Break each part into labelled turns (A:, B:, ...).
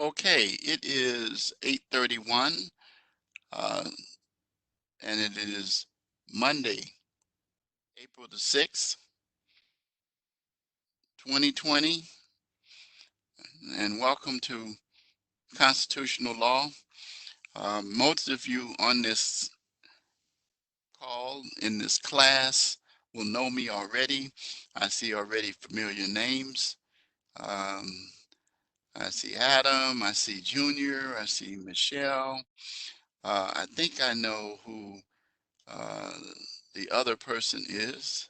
A: Okay, it is 8:31, and it is Monday, April the 6th, 2020, and welcome to Constitutional Law. Most of you on this call, in this class, will know me already. I see already familiar names. Um, I see Adam, I see Junior, I see Michelle. I think I know who uh, the other person is.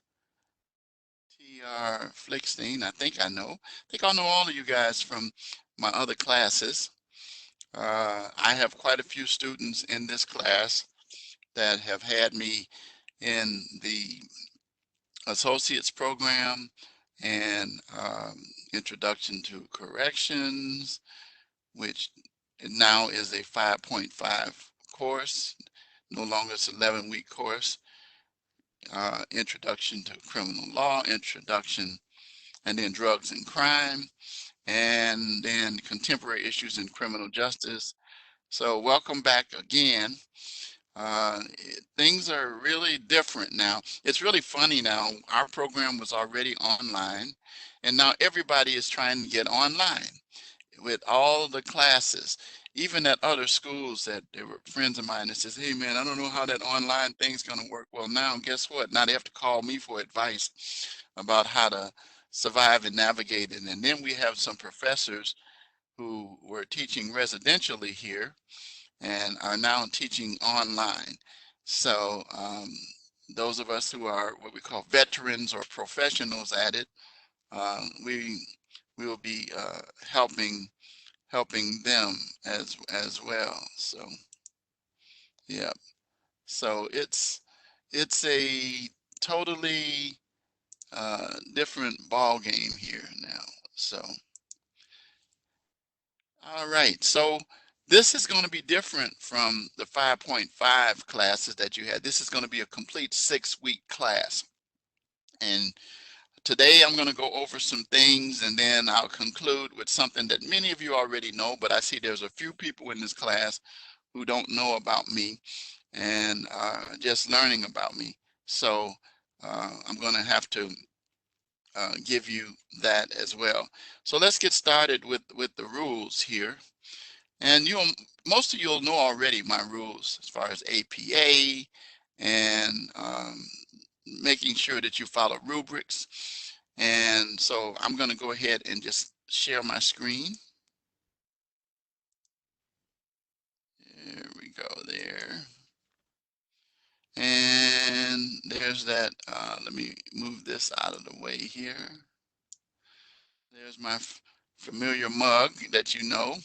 A: TR Flickstein, I think I know. I think I know all of you guys from my other classes. I have quite a few students in this class that have had me in the associate's program and introduction to corrections, which now is a 5.5 course. No longer it's an 11-week course. Introduction to criminal law, introduction, and then drugs and crime, and then contemporary issues in criminal justice. So welcome back again. Things are really different now. It's really funny now. Our program was already online, and now everybody is trying to get online with all the classes. Even at other schools that they were friends of mine that says, hey man, I don't know how that online thing's gonna work. Well, now guess what? Now they have to call me for advice about how to survive and navigate it. And then we have some professors who were teaching residentially here and are now teaching online. So those of us who are what we call veterans or professionals at it, we will be helping them as well. So yeah, so it's a totally different ball game here now. So all right, so this is going to be different from the 5.5 classes that you had. This is going to be a complete 6-week class. And today I'm going to go over some things and then I'll conclude with something that many of you already know, but I see there's a few people in this class who don't know about me and just learning about me. So I'm going to have to give you that as well. So let's get started with the rules here. And most of you will know already my rules as far as APA and making sure that you follow rubrics. And so I'm going to go ahead and just share my screen. There we go there. And there's that. Let me move this out of the way here. There's my familiar mug that you know.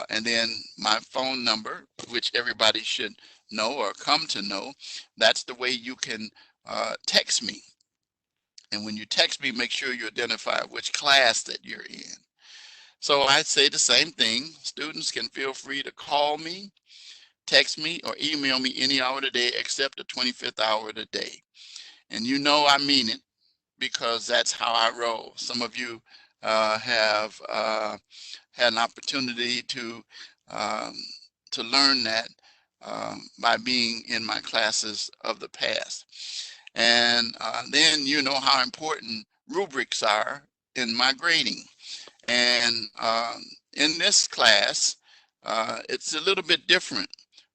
A: And then my phone number, which everybody should know or come to know. That's the way you can text me. And when you text me, make sure you identify which class that you're in. So I'd say the same thing. Students can feel free to call me, text me, or email me any hour of the day except the 25th hour of the day. And you know I mean it because that's how I roll. Some of you have had an opportunity um, to learn that by being in my classes of the past. And then you know how important rubrics are in my grading. And in this class, it's a little bit different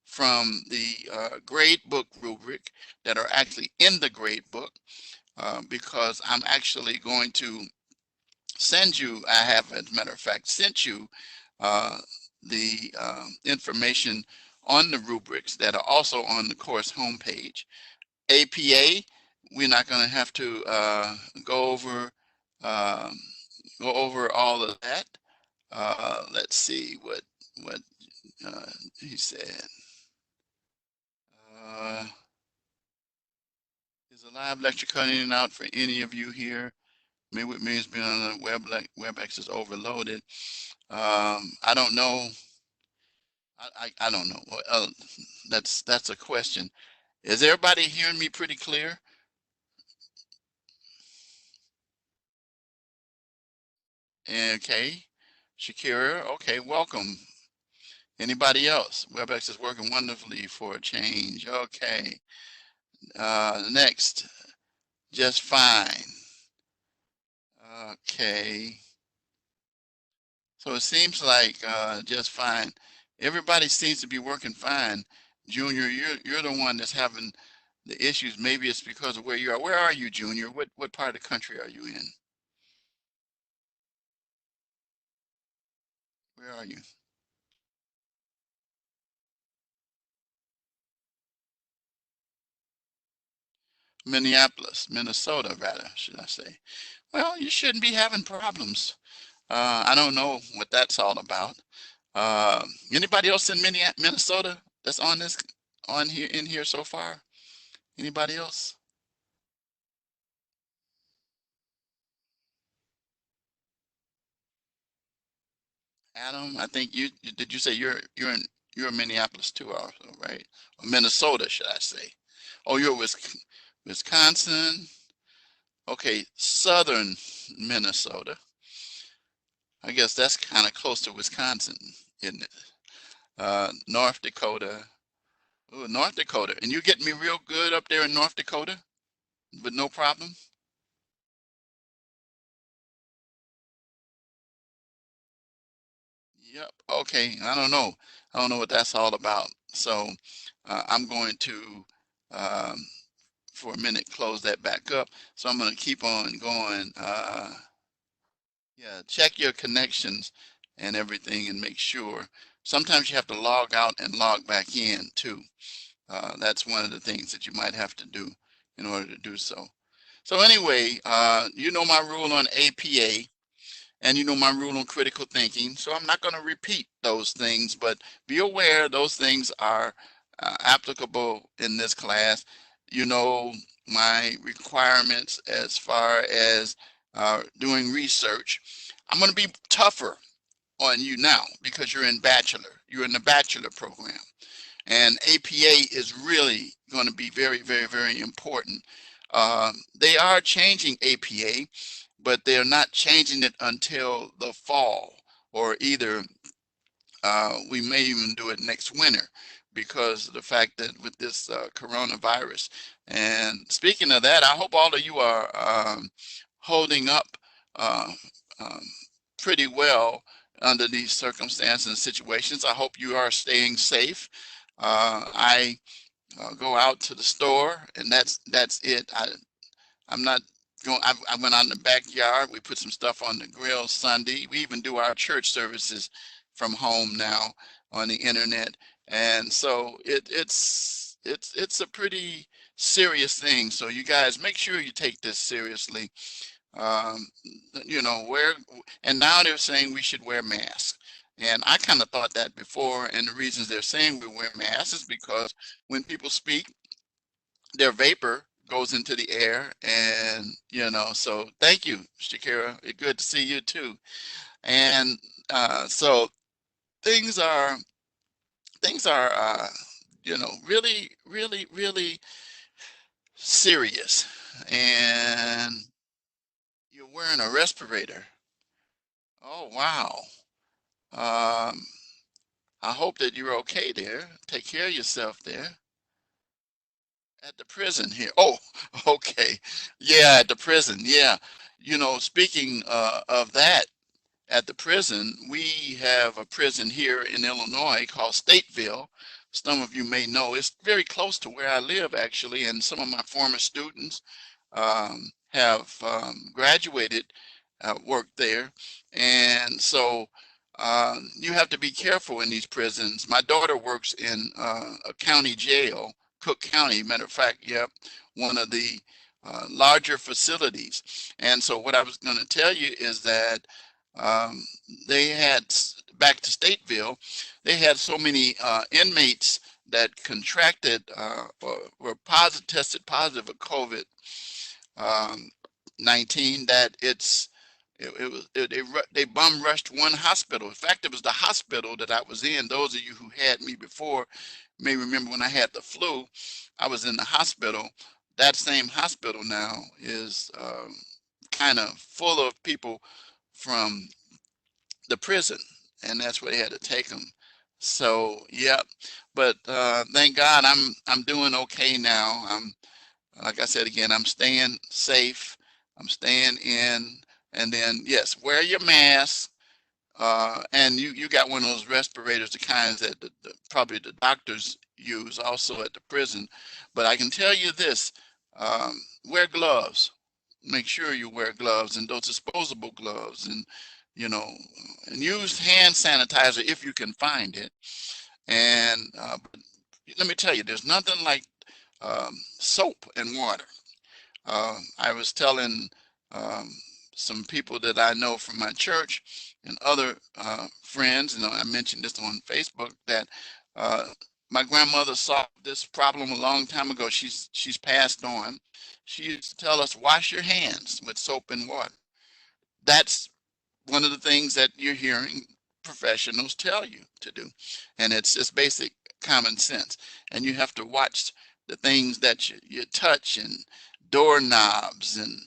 A: from the grade book rubric that are actually in the grade book because I'm actually going to send you, I have, as a matter of fact, sent you the information on the rubrics that are also on the course homepage. APA, we're not going to have to go over um, all of that. Let's see what he said. Uh, is a live lecture cutting in and out for any of you here? Me with me has been on the WebEx is overloaded. I don't know. I don't know. That's a question. Is everybody hearing me pretty clear? Okay. Shakira, okay, welcome. Anybody else? WebEx is working wonderfully for a change. Okay. Next, just fine. Okay. So it seems like just fine. Everybody seems to be working fine. Junior, you're the one that's having the issues. Maybe it's because of where you are. Where are you, Junior? What part of the country are you in? Where are you? Minneapolis, Minnesota, rather, should I say. Well, you shouldn't be having problems. I don't know what that's all about. Anybody else in Minnesota that's on this on here in here so far? Anybody else? Adam, I think did you say you're in Minneapolis too also, right? Or Minnesota, should I say? Oh, you're Wisconsin. Okay, southern Minnesota. I guess that's kind of close to Wisconsin, isn't it? North Dakota. Oh, North Dakota. And you getting me real good up there in North Dakota with no problem? Yep. Okay. I don't know. I don't know what that's all about. So I'm going to, um, for a minute, close that back up. So I'm going to keep on going. Yeah, check your connections and everything and make sure. Sometimes you have to log out and log back in too. That's one of the things that you might have to do in order to do so. So anyway, you know my rule on APA. And you know my rule on critical thinking, so I'm not going to repeat those things, but be aware those things are applicable in this class. You know my requirements as far as doing research. I'm going to be tougher on you now because you're in the bachelor program. And APA is really going to be very, very, very important. They are changing APA, but they're not changing it until the fall, or either we may even do it next winter because of the fact that with this coronavirus. And speaking of that, I hope all of you are holding up uh, um, pretty well under these circumstances and situations. I hope you are staying safe. I go out to the store, and that's it. I'm not going. I went out in the backyard. We put some stuff on the grill Sunday. We even do our church services from home now on the internet, and so it's a pretty serious thing. So you guys make sure you take this seriously. Um, you know, and now they're saying we should wear masks. And I kind of thought that before, and the reasons they're saying we wear masks is because when people speak, their vapor goes into the air, and so thank you, Shakira. It's good to see you too. And so things are things are really, really, really serious. And you're wearing a respirator. Oh wow. Um, I hope that you're okay there. Take care of yourself there. At the prison here. Oh, okay. Yeah, at the prison. Yeah. Speaking of that, at the prison, we have a prison here in Illinois called Stateville. Some of you may know it's very close to where I live, actually, and some of my former students have graduated, worked there. And so you have to be careful in these prisons. My daughter works in a county jail, Cook County, matter of fact, yep, one of the larger facilities. And so what I was going to tell you is that um, they had, back to Stateville, they had so many inmates that contracted or were tested positive of COVID um, 19, that it was they bum rushed one hospital. In fact, it was the hospital that I was in. Those of you who had me before may remember when I had the flu, I was in the hospital. That same hospital now is kind of full of people from the prison, and that's where they had to take them. So yeah, but thank God I'm doing okay now. I'm, like I said again, I'm staying safe. I'm staying in, and then yes, wear your mask. And you got one of those respirators, the kinds that probably the doctors use also at the prison. But I can tell you this, wear gloves. Make sure you wear gloves, and those disposable gloves, and you know, and use hand sanitizer if you can find it. And let me tell you, there's nothing like soap and water. I was telling um, some people that I know from my church and other friends, and I mentioned this on Facebook, that uh, my grandmother solved this problem a long time ago. She's passed on. She used to tell us, wash your hands with soap and water. That's one of the things that you're hearing professionals tell you to do. And it's just basic common sense. And you have to watch the things that you touch, and doorknobs, and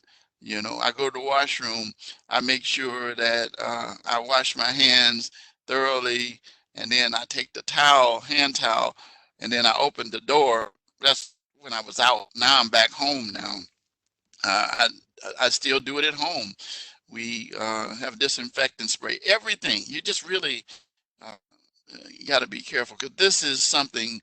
A: I go to the washroom, I make sure that I wash my hands thoroughly, and then I take the towel, hand towel, and then I open the door. That's when I was out. Now I'm back home now. I I still do it at home. We have disinfectant spray, everything. You just really you got to be careful, because this is something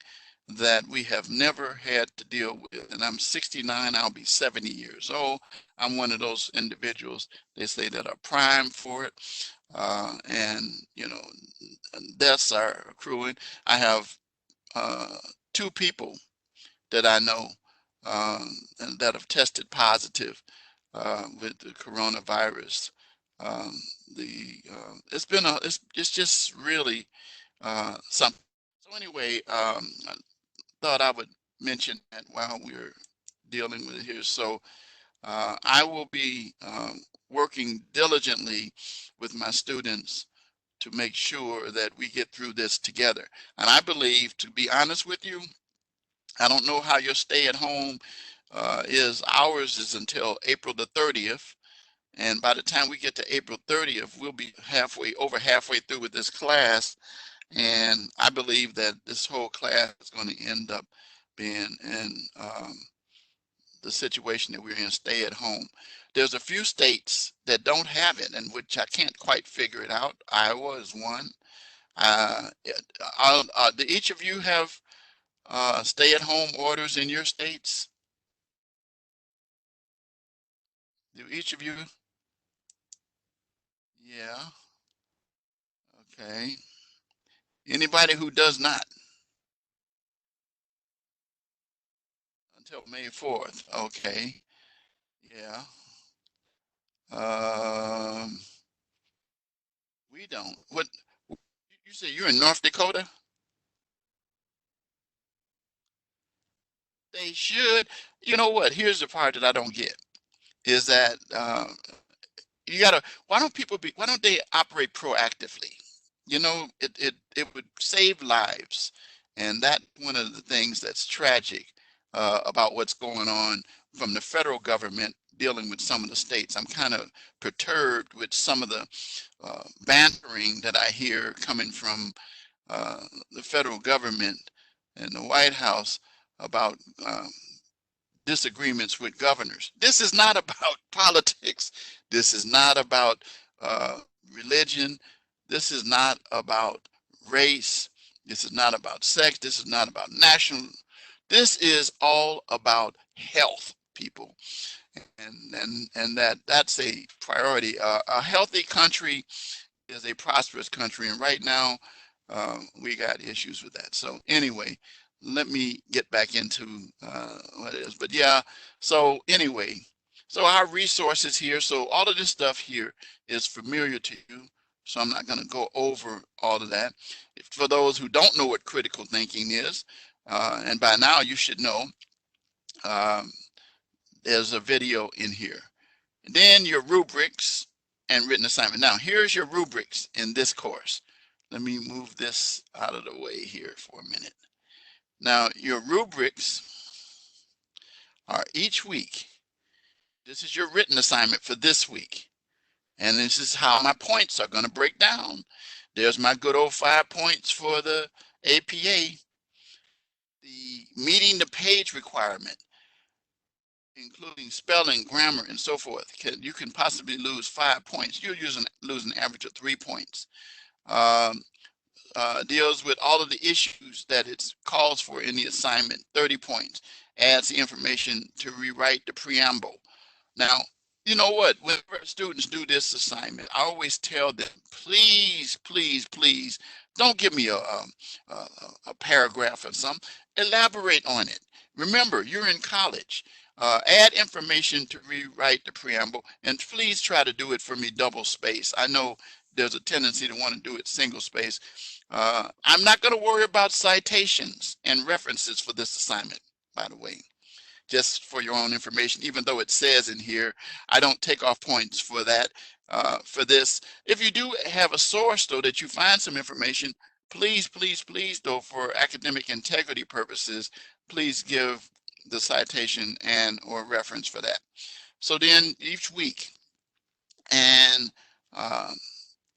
A: that we have never had to deal with. And I'm 69, I'll be 70 years old. I'm one of those individuals, they say, that are primed for it. And, deaths are accruing. I have two people that I know and that have tested positive with the coronavirus. Um, it's just really something. So anyway, I thought I would mention that while we're dealing with it here. So I will be working diligently with my students to make sure that we get through this together. And I believe, to be honest with you, I don't know how your stay at home is. Ours is until April the 30th. And by the time we get to April 30th, we'll be over halfway through with this class. And I believe that this whole class is going to end up being in the situation that we're in, stay at home. There's a few states that don't have it, and which I can't quite figure it out. Iowa is one. Do each of you have stay-at-home orders in your states? Do each of you? Yeah. Okay. Anybody who does not until May 4th? Okay. Yeah. Um, we don't. What you say? You're in North Dakota? They should. You know what? Here's the part that I don't get is that you gotta, why don't they operate proactively? It would save lives. And that one of the things that's tragic about what's going on from the federal government dealing with some of the states. I'm kind of perturbed with some of the bantering that I hear coming from uh, the federal government and the White House about disagreements with governors. This is not about politics. This is not about uh, religion. This is not about race. This is not about sex. This is not about national. This is all about health, people, and that's a priority. A healthy country is a prosperous country, and right now we got issues with that. So anyway, let me get back into what it is. But yeah, so anyway, so our resources here, so all of this stuff here is familiar to you, so I'm not going to go over all of that. For those who don't know what critical thinking is, and by now you should know, um, there's a video in here. And then your rubrics and written assignment. Now, here's your rubrics in this course. Let me move this out of the way here for a minute. Now, your rubrics are each week. This is your written assignment for this week. And this is how my points are going to break down. There's my good old 5 points for the APA. The meeting the page requirement, including spelling, grammar, and so forth, you can possibly lose 5 points. You're losing an average of 3 points. Deals with all of the issues that it calls for in the assignment, 30 points. Adds the information to rewrite the preamble. Now, you know what? Whenever students do this assignment, I always tell them, please, please, please, don't give me a paragraph or something. Elaborate on it. Remember, you're in college. Add information to rewrite the preamble, and please try to do it for me double space. I know there's a tendency to want to do it single space. I'm not going to worry about citations and references for this assignment, by the way, just for your own information. Even though it says in here, I don't take off points for that, for this. If you do have a source, though, that you find some information, please, please, please, though, for academic integrity purposes, please give the citation and or reference for that. So then each week, and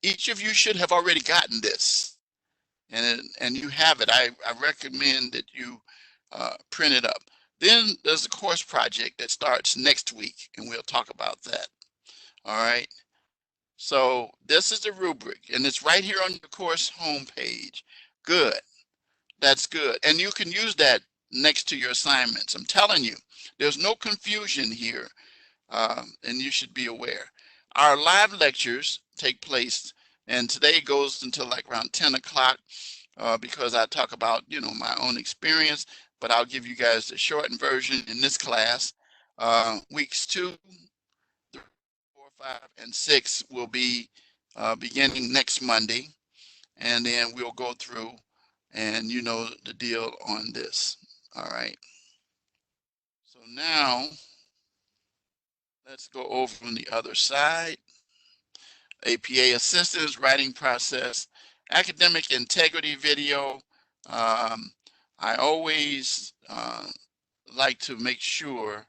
A: each of you should have already gotten this, and you have it. I recommend that you print it up. Then there's a course project that starts next week, and we'll talk about that. All right. So this is the rubric, and it's right here on your course homepage. Good. That's good. And you can use that next to your assignments. I'm telling you, there's no confusion here, and you should be aware. Our live lectures take place, and today goes until like around 10 o'clock because I talk about, my own experience, but I'll give you guys the shortened version in this class. Weeks 2, 3, 4, 5, and 6 will be beginning next Monday, and then we'll go through, and you know the deal on this. All right. So now let's go over on the other side. APA assistance, writing process, academic integrity video. I always like to make sure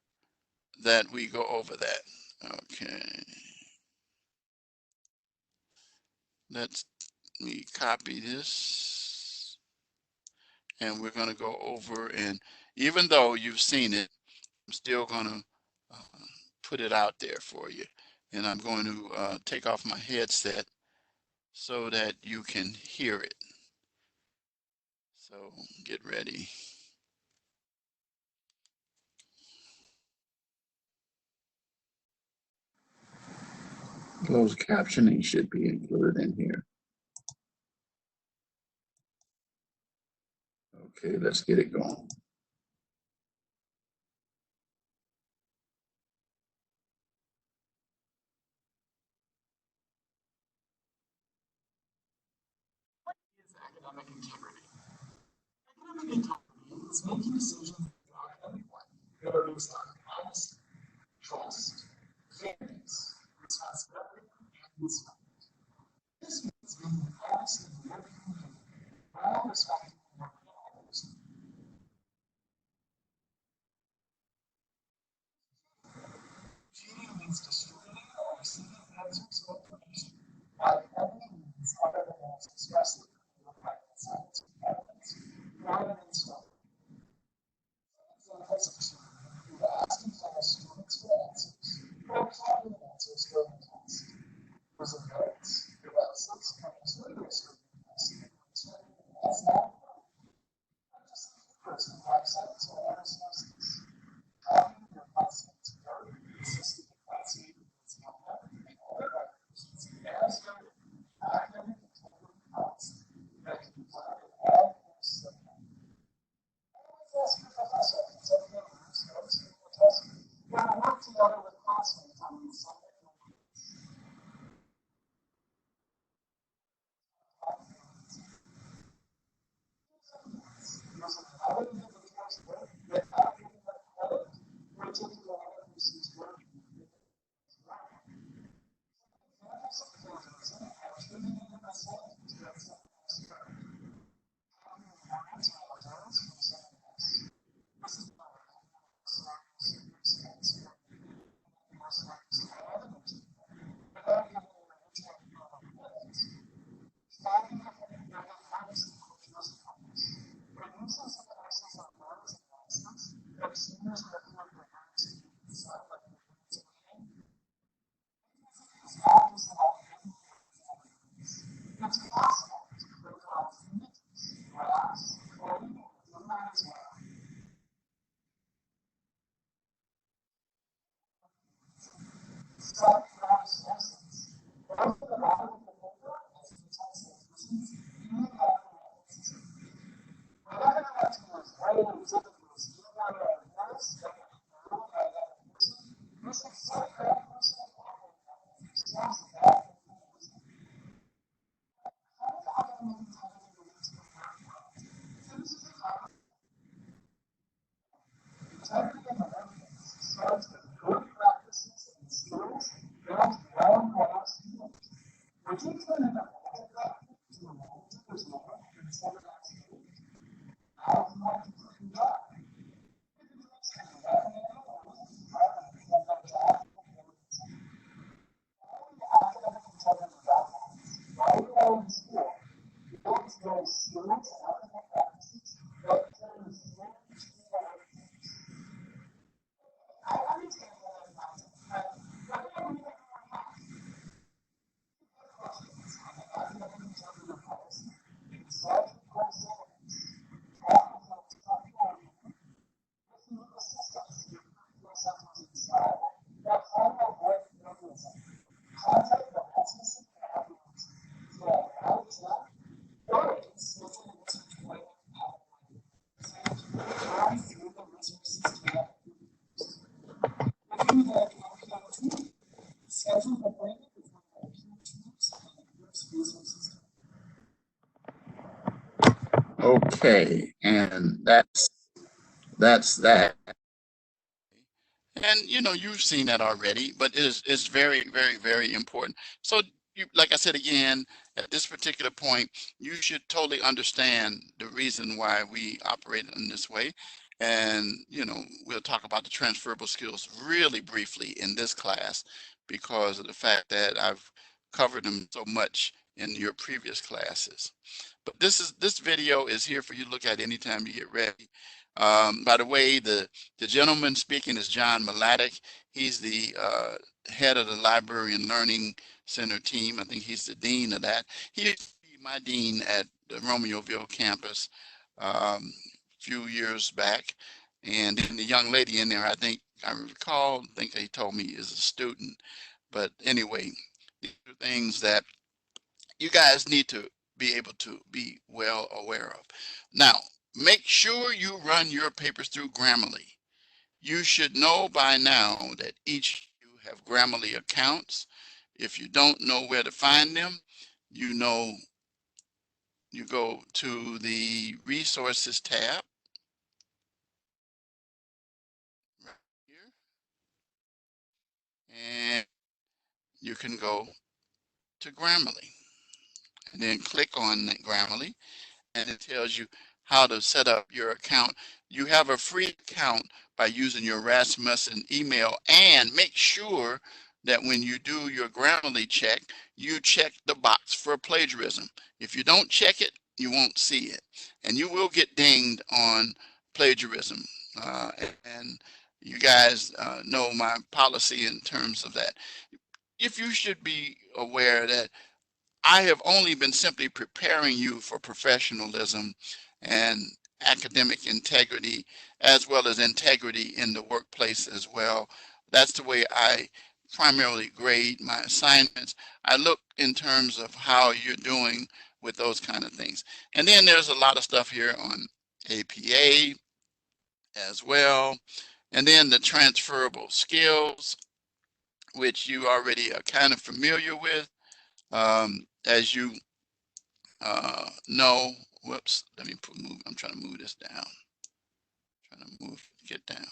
A: that we go over that. Okay. Let me copy this. And we're going to go over, and even though you've seen it, I'm still going to put it out there for you. And I'm going to take off my headset so that you can hear it. So get ready. Closed captioning should be included in here. Okay, let's get it going.
B: What is academic integrity? Academic integrity is making decisions about everyone that are based on honesty, trust, fairness, responsibility, and respect. This means being honest in everything you do, while respecting your others. Cheating means destroying or receiving answers or information by any means other than those expressly required in science or evidence, rather than so. Examples of cheating include asking fellow students for answers or copying answers during the test. Using notes, devices, and materials during the test as not purchasing papers from websites or other sources. Copying your classmates' work, assisting the classmate with his homework, and other violations as noted in academic integrity policy that can be found in all courses of life. Always ask your professor if it's okay to use notes during the test, or work together with classmates on the assignment. Using another individual's work without giving them credit, or taking another person's work. Examples of plagiarism are trimming in a sentence that someone else wrote. Copying words or ideas from someone else. This is not a circumstance or more circumstance to another person without giving
A: Okay, and that's that. And you know, you've seen that already, but it's very, very, very important. So you, like I said again, at this particular point, you should totally understand the reason why we operate in this way. And you know, we'll talk about the transferable skills really briefly in this class because of the fact that I've covered them so much in your previous classes. But this video is here for you to look at anytime you get ready. By the way, the gentleman speaking is John Mladic. He's the head of the Library and Learning Center team. I think he's the dean of that. He used to be my dean at the Romeoville campus a few years back. And then the young lady in there, I think I recall, I think he told me is a student. But anyway, these are things that you guys need to be able to be well aware of. Now, make sure you run your papers through Grammarly. You should know by now that each of you have Grammarly accounts. If you don't know where to find them, you know you go to the resources tab right here, and you can go to Grammarly and then click on Grammarly and it tells you how to set up your account. You have a free account by using your Rasmussen email, and make sure that when you do your Grammarly check, you check the box for plagiarism. If you don't check it, you won't see it, and you will get dinged on plagiarism. Uh, and you guys know my policy in terms of that. If you should be aware that I have only been simply preparing you for professionalism and academic integrity, as well as integrity in the workplace as well. That's the way I primarily grade my assignments. I look in terms of how you're doing with those kind of things. And then there's a lot of stuff here on APA as well. And then the transferable skills, which you already are kind of familiar with. As you no, whoops, let me move, I'm trying to move this down. Trying to move, get down.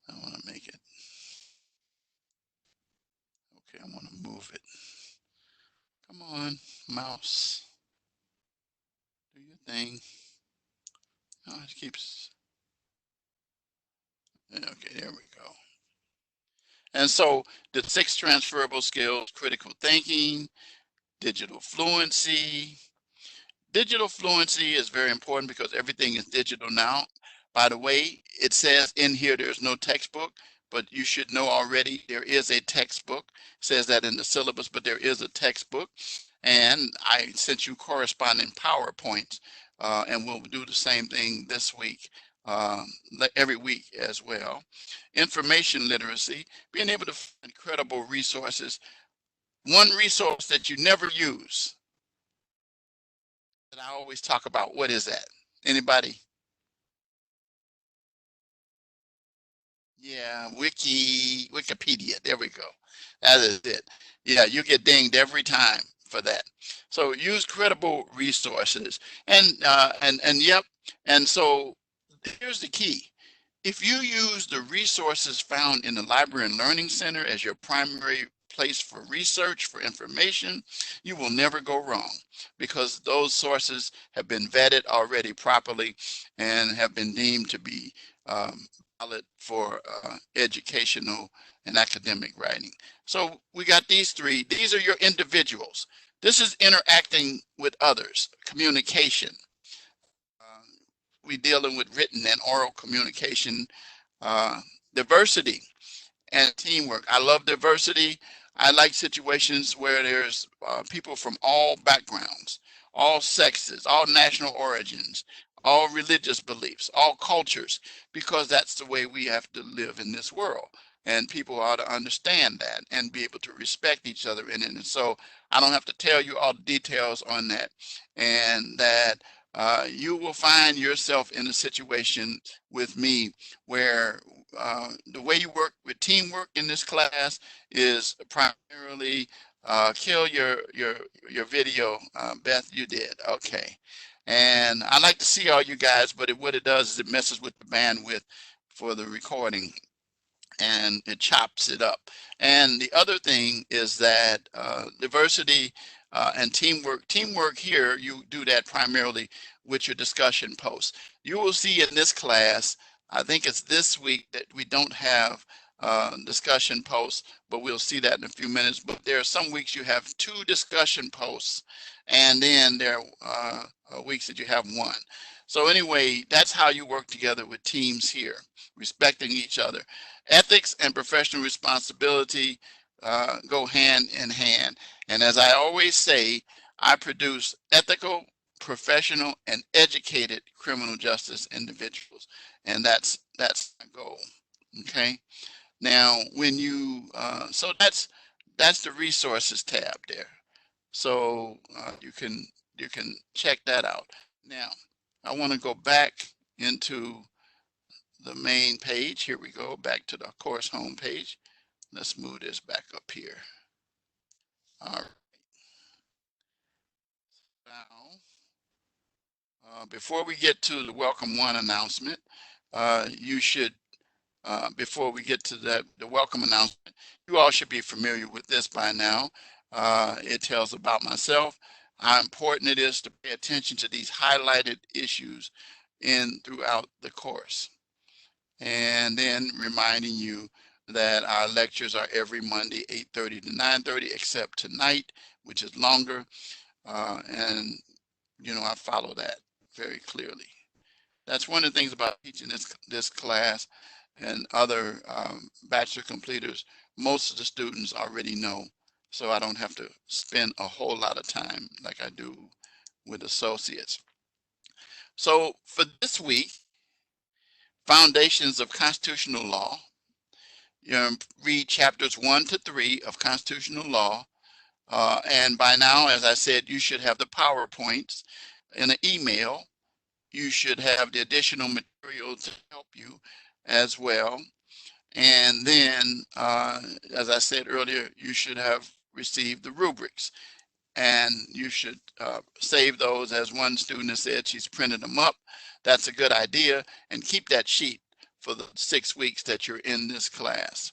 A: I want to make it, okay, I want to move it. Come on, mouse, do your thing. Oh, it keeps, okay, there we go. And so the 6 transferable skills: critical thinking, digital fluency. Digital fluency is very important because everything is digital now. By the way, it says in here there's no textbook, but you should know already there is a textbook. It says that in the syllabus, but there is a textbook. And I sent you corresponding PowerPoints, and we'll do the same thing this week every week as well. Information literacy, being able to find credible resources. One resource that you never use that I always talk about, what is that? Anybody? Yeah, Wikipedia. There we go. That is it. Yeah, you get dinged every time for that. So use credible resources. And yep. And so here's the key. If you use the resources found in the Library and Learning Center as your primary place for research, for information, you will never go wrong because those sources have been vetted already properly and have been deemed to be valid for educational and academic writing. So we got these three. These are your individuals. This is interacting with others, communication. Uh, we dealing with written and oral communication, uh, diversity and teamwork. I love diversity. I like situations where there's people from all backgrounds, all sexes, all national origins, all religious beliefs, all cultures, because that's the way we have to live in this world. And people ought to understand that and be able to respect each other in it. And so I don't have to tell you all the details on that. And that you will find yourself in a situation with me where the way you work with teamwork in this class is primarily kill your video. Beth, you did. Okay. And I like to see all you guys, but what it does is it messes with the bandwidth for the recording and it chops it up. And the other thing is that diversity and teamwork here, you do that primarily with your discussion posts. You will see in this class, I think it's this week that we don't have discussion posts, but we'll see that in a few minutes. But there are some weeks you have 2 discussion posts, and then there are weeks that you have 1. So anyway, that's how you work together with teams here, respecting each other. Ethics and professional responsibility go hand in hand. And as I always say, I produce ethical, professional, and educated criminal justice individuals. And that's my goal. Okay. Now, when you so that's the resources tab there. So you can check that out. Now, I want to go back into the main page. Here we go, back to the course home page. Let's move this back up here. All right. Now, before we get to the Welcome One announcement, you should, before we get to the welcome announcement, you all should be familiar with this by now. It tells about myself, how important it is to pay attention to these highlighted issues throughout the course. And then reminding you that our lectures are every Monday, 8:30 to 9:30, except tonight, which is longer. And, I follow that very clearly. That's one of the things about teaching this class and other bachelor completers. Most of the students already know, so I don't have to spend a whole lot of time like I do with associates. So for this week, Foundations of Constitutional Law, read chapters 1 to 3 of constitutional law. And by now, as I said, you should have the PowerPoints in an email. You should have the additional material to help you as well. And then, as I said earlier, you should have received the rubrics. And you should save those. As one student has said, she's printed them up. That's a good idea. And keep that sheet for the 6 weeks that you're in this class.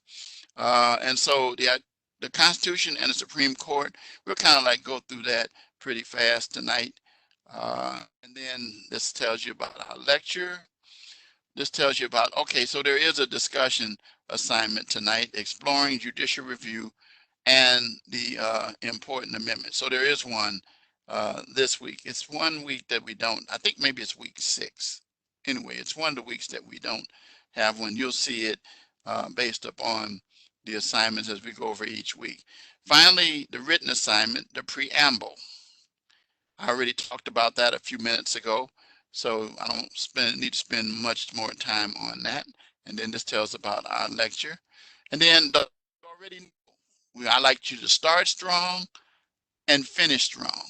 A: And so the Constitution and the Supreme Court, we'll kind of like go through that pretty fast tonight. And then this tells you about our lecture. This tells you about, okay, so there is a discussion assignment tonight, exploring judicial review and the important amendment. So there is one this week. It's one week that we don't, I think maybe it's week 6. Anyway, it's one of the weeks that we don't have one. You'll see it based upon the assignments as we go over each week. Finally, the written assignment, the preamble. I already talked about that a few minutes ago. So I don't need to spend much more time on that. And then this tells about our lecture. And then already know, I like you to start strong and finish strong.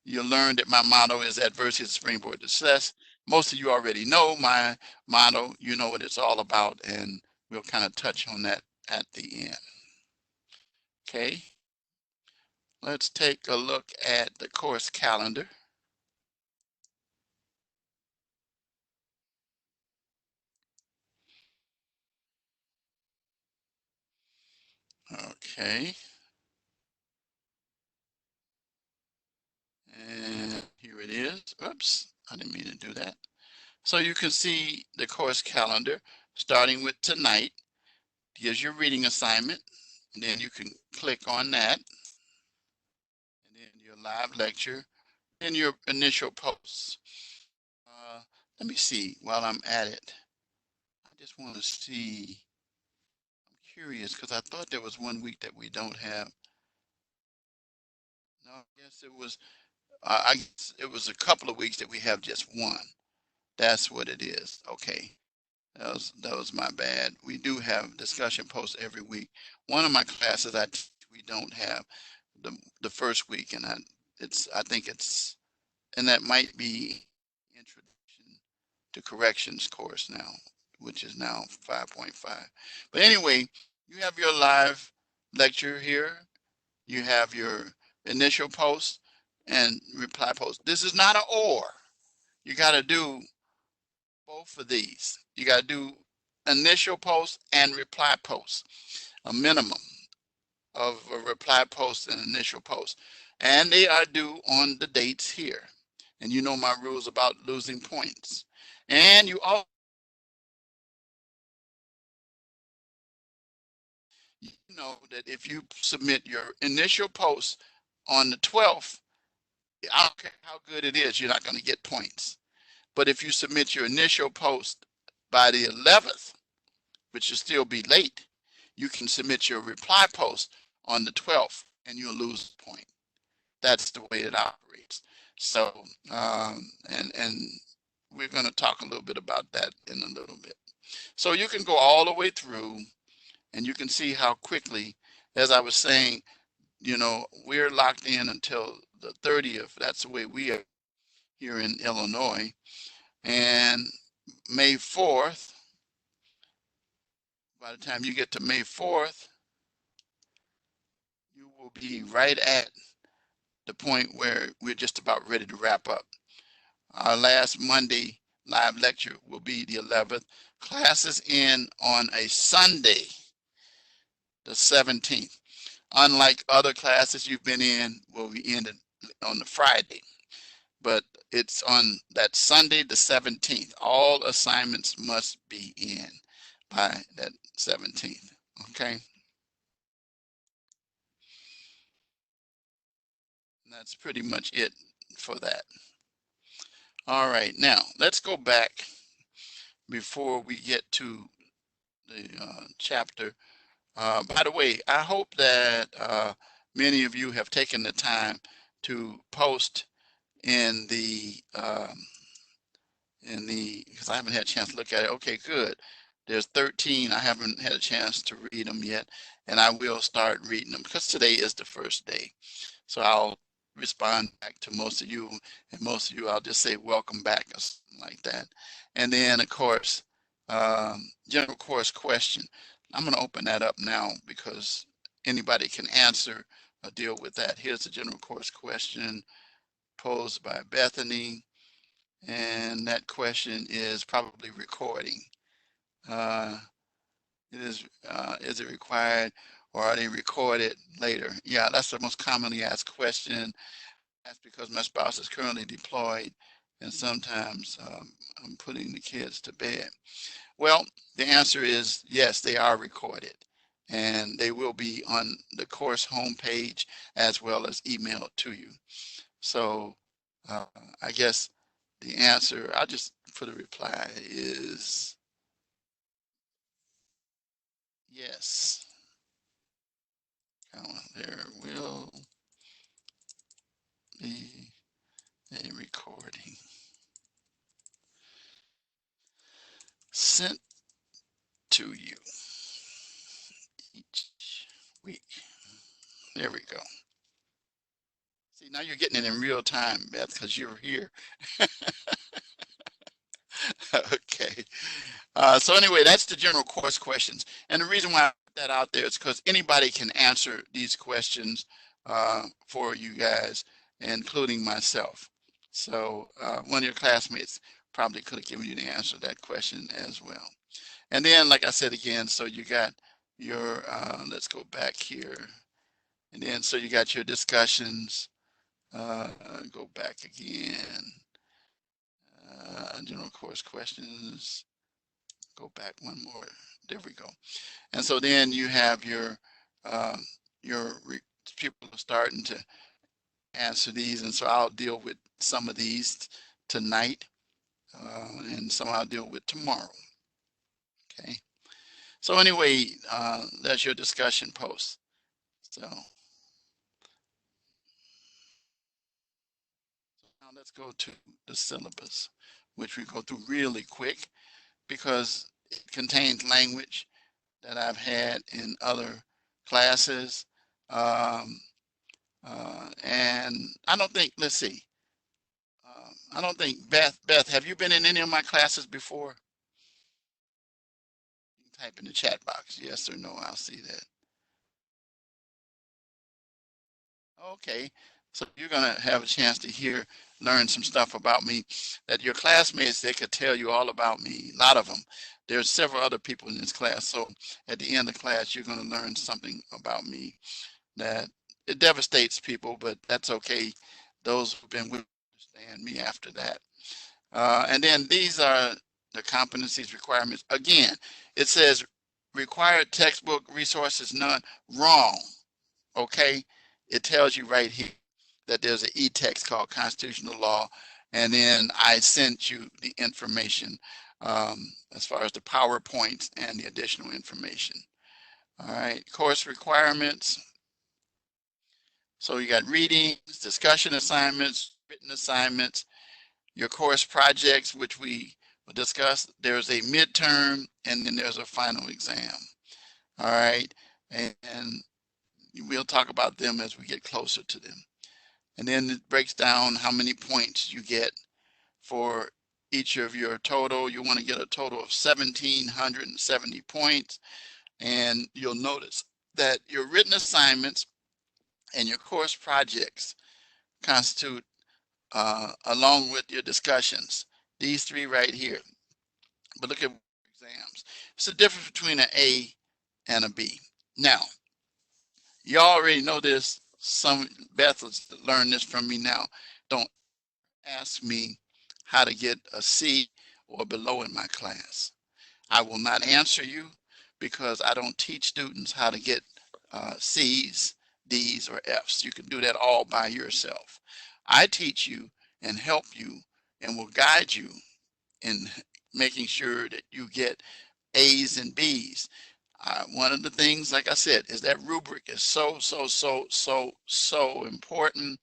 A: You'll learn that my motto is adversity is a springboard to success. Most of you already know my motto. You know what it's all about, and we'll kind of touch on that at the end. Okay, let's take a look at the course calendar. Okay, and here it is. Oops, I didn't mean to do that. So you can see the course calendar starting with tonight. Here's your reading assignment. And then you can click on that. And then your live lecture. And your initial posts. Let me see while I'm at it. I just want to see. I'm curious because I thought there was one week that we don't have. No, I guess it was. I guess it was a couple of weeks that we have just one. That's what it is. Okay. That was my bad. We do have discussion posts every week. One of my classes we don't have the first week, and I think it's and that might be introduction to corrections course now, which is now 5.5. But anyway, you have your live lecture here. You have your initial post and reply post. This is not an or. You got to do both of these. You got to do initial post and reply post, a minimum of a reply post and initial post. And they are due on the dates here. And you know my rules about losing points. And you all know that if you submit your initial post on the 12th, I don't care how good it is, you're not going to get points. But if you submit your initial post by the 11th, which will still be late, you can submit your reply post on the 12th and you'll lose a point. That's the way it operates. So, and we're going to talk a little bit about that in a little bit. So you can go all the way through and you can see how quickly, as I was saying, we're locked in until the 30th. That's the way we are here in Illinois. And May 4th, by the time you get to May 4th, you will be right at the point where we're just about ready to wrap up. Our last Monday live lecture will be the 11th. Classes in on a Sunday, the 17th. Unlike other classes you've been in, where we ended on the Friday, but it's on that Sunday, the 17th. All assignments must be in by that 17th. Okay. And that's pretty much it for that. All right. Now let's go back before we get to the chapter. By the way, I hope that many of you have taken the time to post in because I haven't had a chance to look at it. Okay, good. There's 13. I haven't had a chance to read them yet, and I will start reading them because today is the first day. So I'll respond back to most of you, and most of you I'll just say welcome back or something like that. And then of course, general course question. I'm going to open that up now because anybody can answer or deal with that. Here's the general course question posed by Bethany. And that question is probably recording. Uh, is it required or are they recorded later? Yeah, that's the most commonly asked question. That's because my spouse is currently deployed and sometimes I'm putting the kids to bed. Well, the answer is yes, they are recorded and they will be on the course homepage as well as emailed to you. So uh, I guess the answer, I'll just put a reply is yes. There will be a recording. sent to you each week. There we go. See, now you're getting it in real time, Beth, because you're here. Okay. So anyway, that's the general course questions. And the reason why I put that out there is because anybody can answer these questions for you guys, including myself. So one of your classmates probably could have given you the answer to that question as well. And then, like I said again, so you got your, let's go back here. And then, so you got your discussions. Go back again. General course questions. Go back one more. There we go. And so then you have uh, your people are starting to answer these, and so I'll deal with some of these tonight, and some I'll deal with tomorrow. Okay. So anyway, that's your discussion post. So now let's go to the syllabus, which we go through really quick because it contains language that I've had in other classes. Um, and I don't think, let's see, I don't think, Beth, have you been in any of my classes before? You can type in the chat box, yes or no, I'll see that. Okay, so you're gonna have a chance to learn some stuff about me that your classmates, they could tell you all about me, a lot of them. There's several other people in this class, so at the end of class, you're gonna learn something about me that it devastates people, but that's okay. Those who've been with me understand me after that. And then these are the competencies requirements. Again, it says required textbook resources none. Wrong. Okay. It tells you right here that there's an e-text called constitutional law. And then I sent you the information as far as the PowerPoints and the additional information. All right. Course requirements. So you got readings, discussion assignments, written assignments, your course projects, which we will discuss. There's a midterm and then there's a final exam. All right. And we'll talk about them as we get closer to them. And then it breaks down how many points you get for each of your total. You want to get a total of 1,770 points. And you'll notice that your written assignments and your course projects constitute, along with your discussions, these three right here. But look at exams. It's the difference between an A and a B. Now, you already know this. Some Beth has learned this from me now. Don't ask me how to get a C or below in my class. I will not answer you because I don't teach students how to get C's, D's, or F's. You can do that all by yourself. I teach you and help you and will guide you in making sure that you get A's and B's. One of the things, like I said, is that rubric is so important.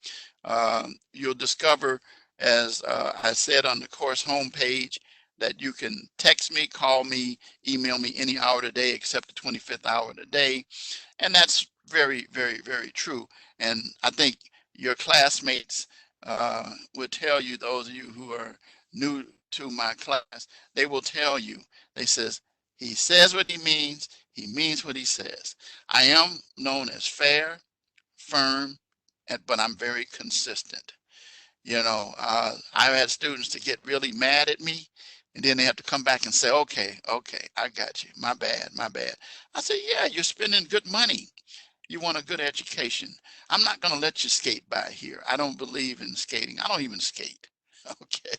A: You'll discover, as I said on the course homepage, that you can text me, call me, email me any hour of the day except the 25th hour of the day. And that's very, very, very true. And I think your classmates would tell you, those of you who are new to my class, they will tell you, they says, he says what he means what he says. I am known as fair, firm, but I'm very consistent. You know, I've had students to get really mad at me, and then they have to come back and say, okay, I got you. My bad, my bad. I say, yeah, you're spending good money. You want a good education. I'm not going to let you skate by here. I don't believe in skating. I don't even skate. Okay.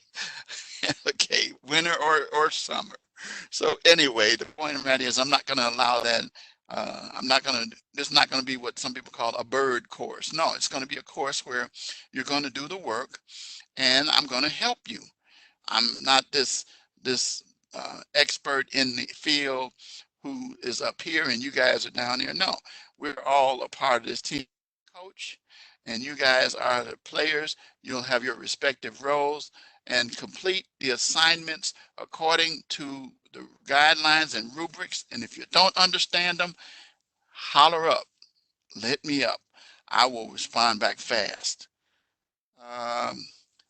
A: Okay. Winter or summer. So anyway, the point of that is I'm not going to allow that. This is not going to be what some people call a bird course. No, it's going to be a course where you're going to do the work and I'm going to help you. I'm not this expert in the field who is up here and you guys are down there. No, we're all a part of this team. Coach, and you guys are the players. You'll have your respective roles and complete the assignments according to the guidelines and rubrics, and if you don't understand them, holler up, let me up. I will respond back fast. Um,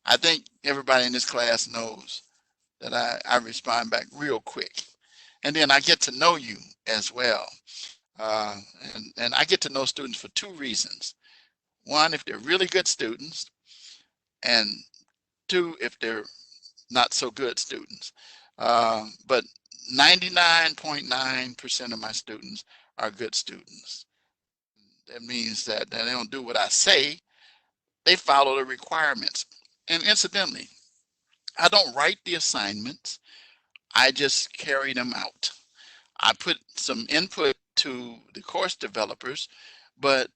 A: I think everybody in this class knows that I respond back real quick. And then I get to know you as well. Uh, and I get to know students for two reasons. One, if they're really good students, and two, if they're not so good students. But 99.9% of my students are good students. That means that they don't do what I say, they follow the requirements. And incidentally, I don't write the assignments, I just carry them out. I put some input to the course developers, but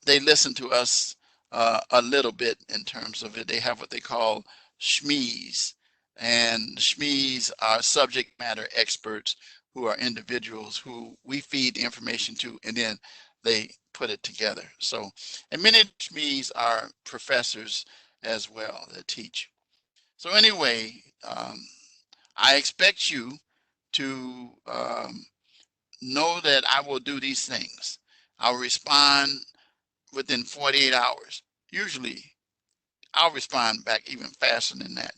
A: they listen to us a little bit in terms of it. They have what they call SMEs, and SMEs are subject matter experts who are individuals who we feed information to, and then they put it together. So, and many SMEs are professors as well that teach. So anyway, I expect you to know that I will do these things. I'll respond within 48 hours. Usually, I'll respond back even faster than that.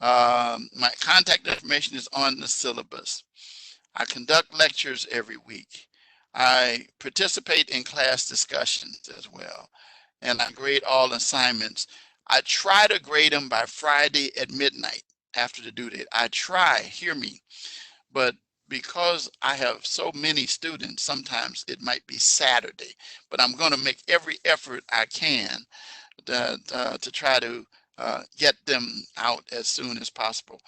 A: My contact information is on the syllabus. I conduct lectures every week. I participate in class discussions as well, and I grade all assignments. I try to grade them by Friday at midnight after the due date. I try, hear me, but because I have so many students, sometimes it might be Saturday, but I'm going to make every effort I can to try to get them out as soon as possible.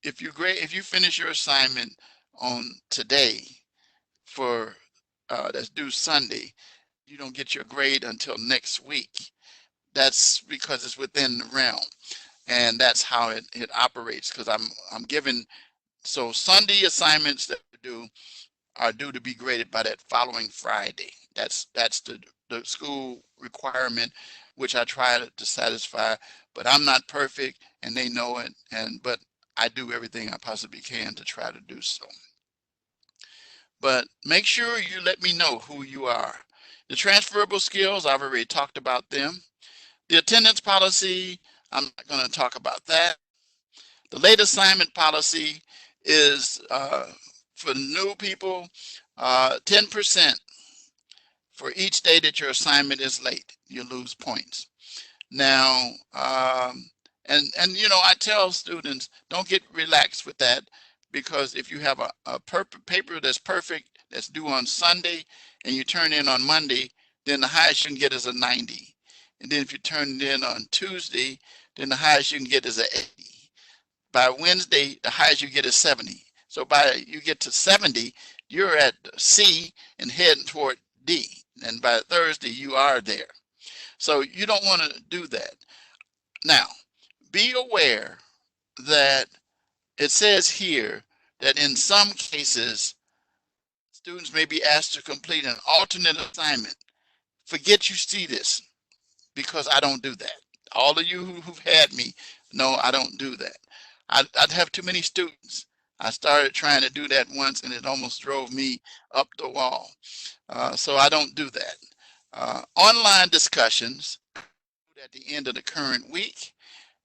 A: If you finish your assignment on today for that's due Sunday, you don't get your grade until next week. That's because it's within the realm, and that's how it operates. Because I'm giving so Sunday assignments that are due to be graded by that following Friday. That's the school requirement, which I try to satisfy. But I'm not perfect, and they know it. But I do everything I possibly can to try to do so. But make sure you let me know who you are. The transferable skills, I've already talked about them. The attendance policy, I'm not going to talk about that. The late assignment policy is for new people, 10% for each day that your assignment is late, you lose points. Now, and you know, I tell students, don't get relaxed with that, because if you have a paper that's perfect, that's due on Sunday, and you turn in on Monday, then the highest you can get is a 90. And then if you turn it in on Tuesday, then the highest you can get is a 80. By Wednesday, the highest you get is 70. So by you get to 70, you're at C and heading toward D. And by Thursday, you are there. So you don't want to do that. Now, be aware that it says here that in some cases, students may be asked to complete an alternate assignment. Forget you see this, because I don't do that. All of you who've had me know I don't do that. I'd have too many students. I started trying to do that once, and it almost drove me up the wall. So I don't do that. Online discussions at the end of the current week,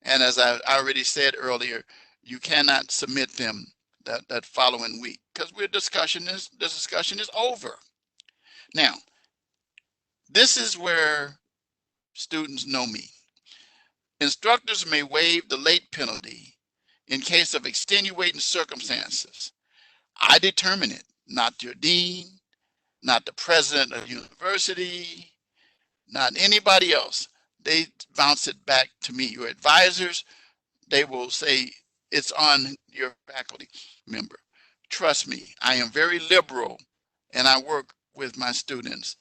A: and as I already said earlier, you cannot submit them that following week, because the discussion is over. Now, this is where students know me. Instructors may waive the late penalty in case of extenuating circumstances. I determine it, not your dean, not the president of the university, not anybody else. They bounce it back to me. Your advisors, they will say it's on your faculty member. Trust me, I am very liberal, and I work with my students.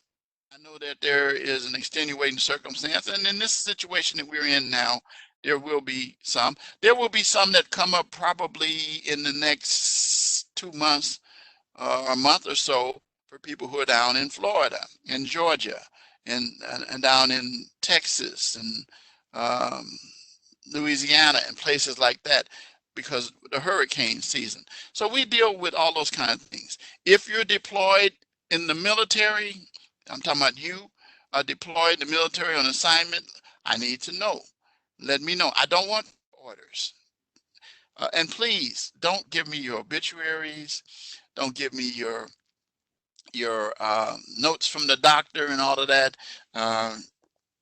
A: I know that there is an extenuating circumstance, and in this situation that we're in now, there will be some. There will be some that come up probably in the next 2 months or a month or so, for people who are down in Florida, in Georgia, and down in Texas, and um, Louisiana, and places like that. because the hurricane season. So we deal with all those kind of things. If you're deployed in the military, I'm talking about you are deployed in the military on assignment, I need to know. Let me know. I don't want orders. And please don't give me your obituaries. Don't give me your notes from the doctor and all of that. Uh,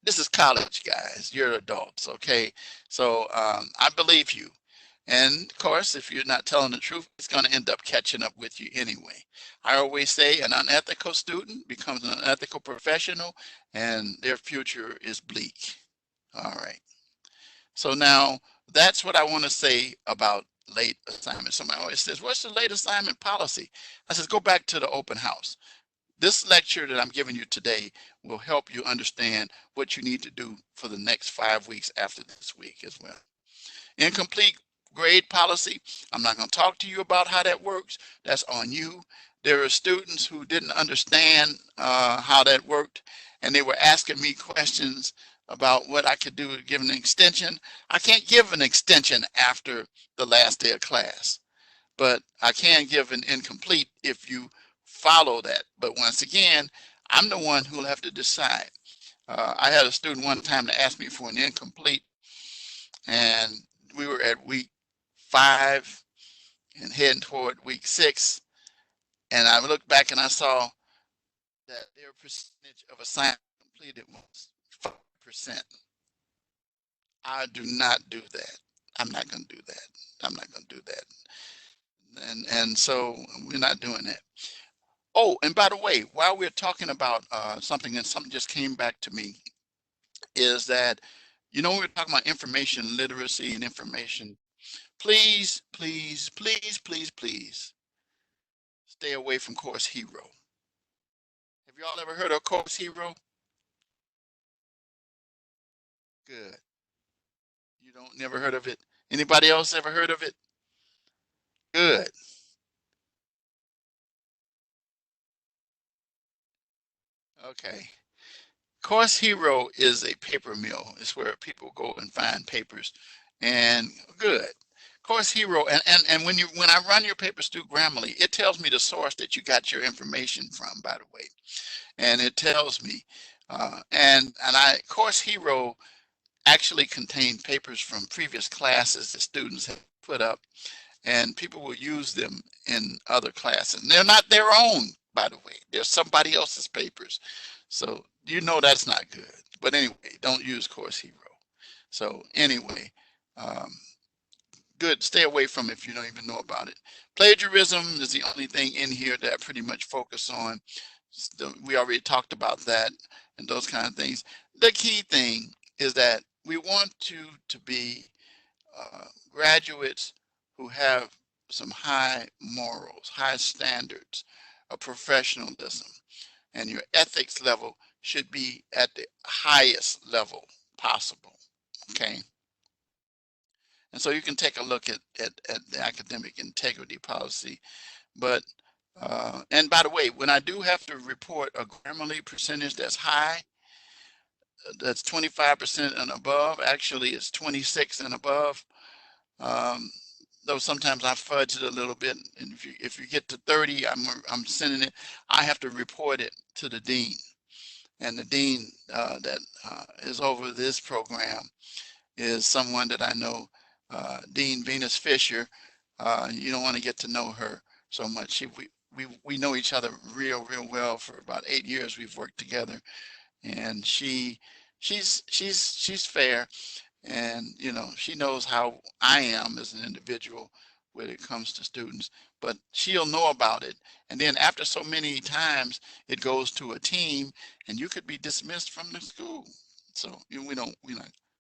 A: this is college, guys. You're adults, okay? So I believe you. And of course, if you're not telling the truth, it's going to end up catching up with you anyway. I always say an unethical student becomes an unethical professional, and their future is bleak. All right. So now that's what I want to say about late assignment. Somebody always says, what's the late assignment policy? I says, go back to the open house. This lecture that I'm giving you today will help you understand what you need to do for the next 5 weeks after this week as well. Incomplete grade policy, I'm not going to talk to you about how that works. That's on you. There are students who didn't understand how that worked, and they were asking me questions about what I could do to give an extension. I can't give an extension after the last day of class, but I can give an incomplete if you follow that. But once again, I'm the one who will have to decide. I had a student one time to ask me for an incomplete, and we were at week 5 and heading toward week 6, and I looked back and I saw that their percentage of assignment completed was 5%. I do not do that. I'm not going to do that. I'm not going to do that. And so we're not doing that. Oh, and by the way, while we're talking about something, and something just came back to me, is that, we were talking about information literacy and information. Please, please, please, please, please stay away from Course Hero. Have you all ever heard of Course Hero? Good. You don't never heard of it? Anybody else ever heard of it? Good. Okay. Course Hero is a paper mill. It's where people go and find papers. And good. Course Hero, and when I run your papers through Grammarly, it tells me the source that you got your information from, by the way. And it tells me. Course Hero actually contain papers from previous classes that students have put up, and people will use them in other classes. And they're not their own, by the way. They're somebody else's papers. So that's not good. But anyway, don't use Course Hero. So anyway, um, good. Stay away from it if you don't even know about it. Plagiarism is the only thing in here that I pretty much focus on. We already talked about that and those kind of things. The key thing is that we want to be graduates who have some high morals, high standards of professionalism, and your ethics level should be at the highest level possible. Okay. And so you can take a look at the academic integrity policy. But and by the way, when I do have to report a Grammarly percentage that's high, that's 25% and above, actually it's 26 and above. Um, though sometimes I fudge it a little bit, and if you get to 30, I'm sending it. I have to report it to the dean, and the dean that is over this program is someone that I know, Dean Venus Fisher. You don't want to get to know her so much. We know each other real well for about 8 years. We've worked together, and she's fair, and she knows how I am as an individual when it comes to students. But she'll know about it, and then after so many times, it goes to a team, and you could be dismissed from the school. So we're not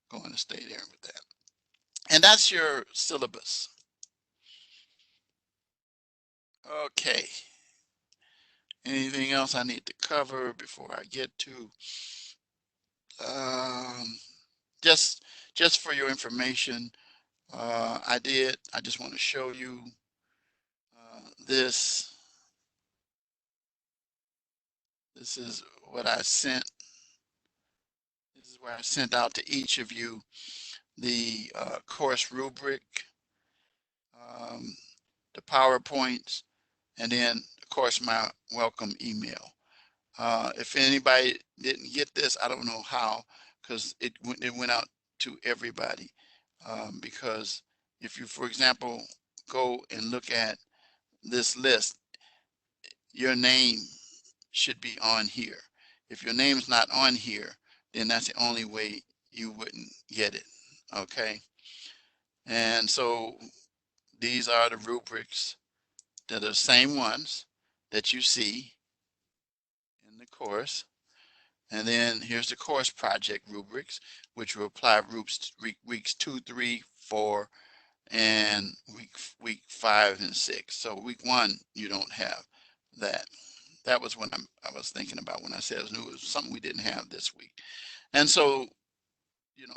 A: going to stay there with that. And that's your syllabus. Okay. Anything else I need to cover before I get to um, just for your information, I just want to show you this. This is what I sent. This is where I sent out to each of you the course rubric. um, the PowerPoints, and then, of course, my welcome email. If anybody didn't get this, I don't know how, because it went out to everybody. Because if you, for example, go and look at this list, your name should be on here. If your name's not on here, then that's the only way you wouldn't get it. Okay. And so these are the rubrics that are the same ones that you see in the course. And then here's the course project rubrics, which will apply weeks 2, 3, 4, and week 5 and 6. So week 1, you don't have that. That was what I was thinking about when I said it was something we didn't have this week. And so,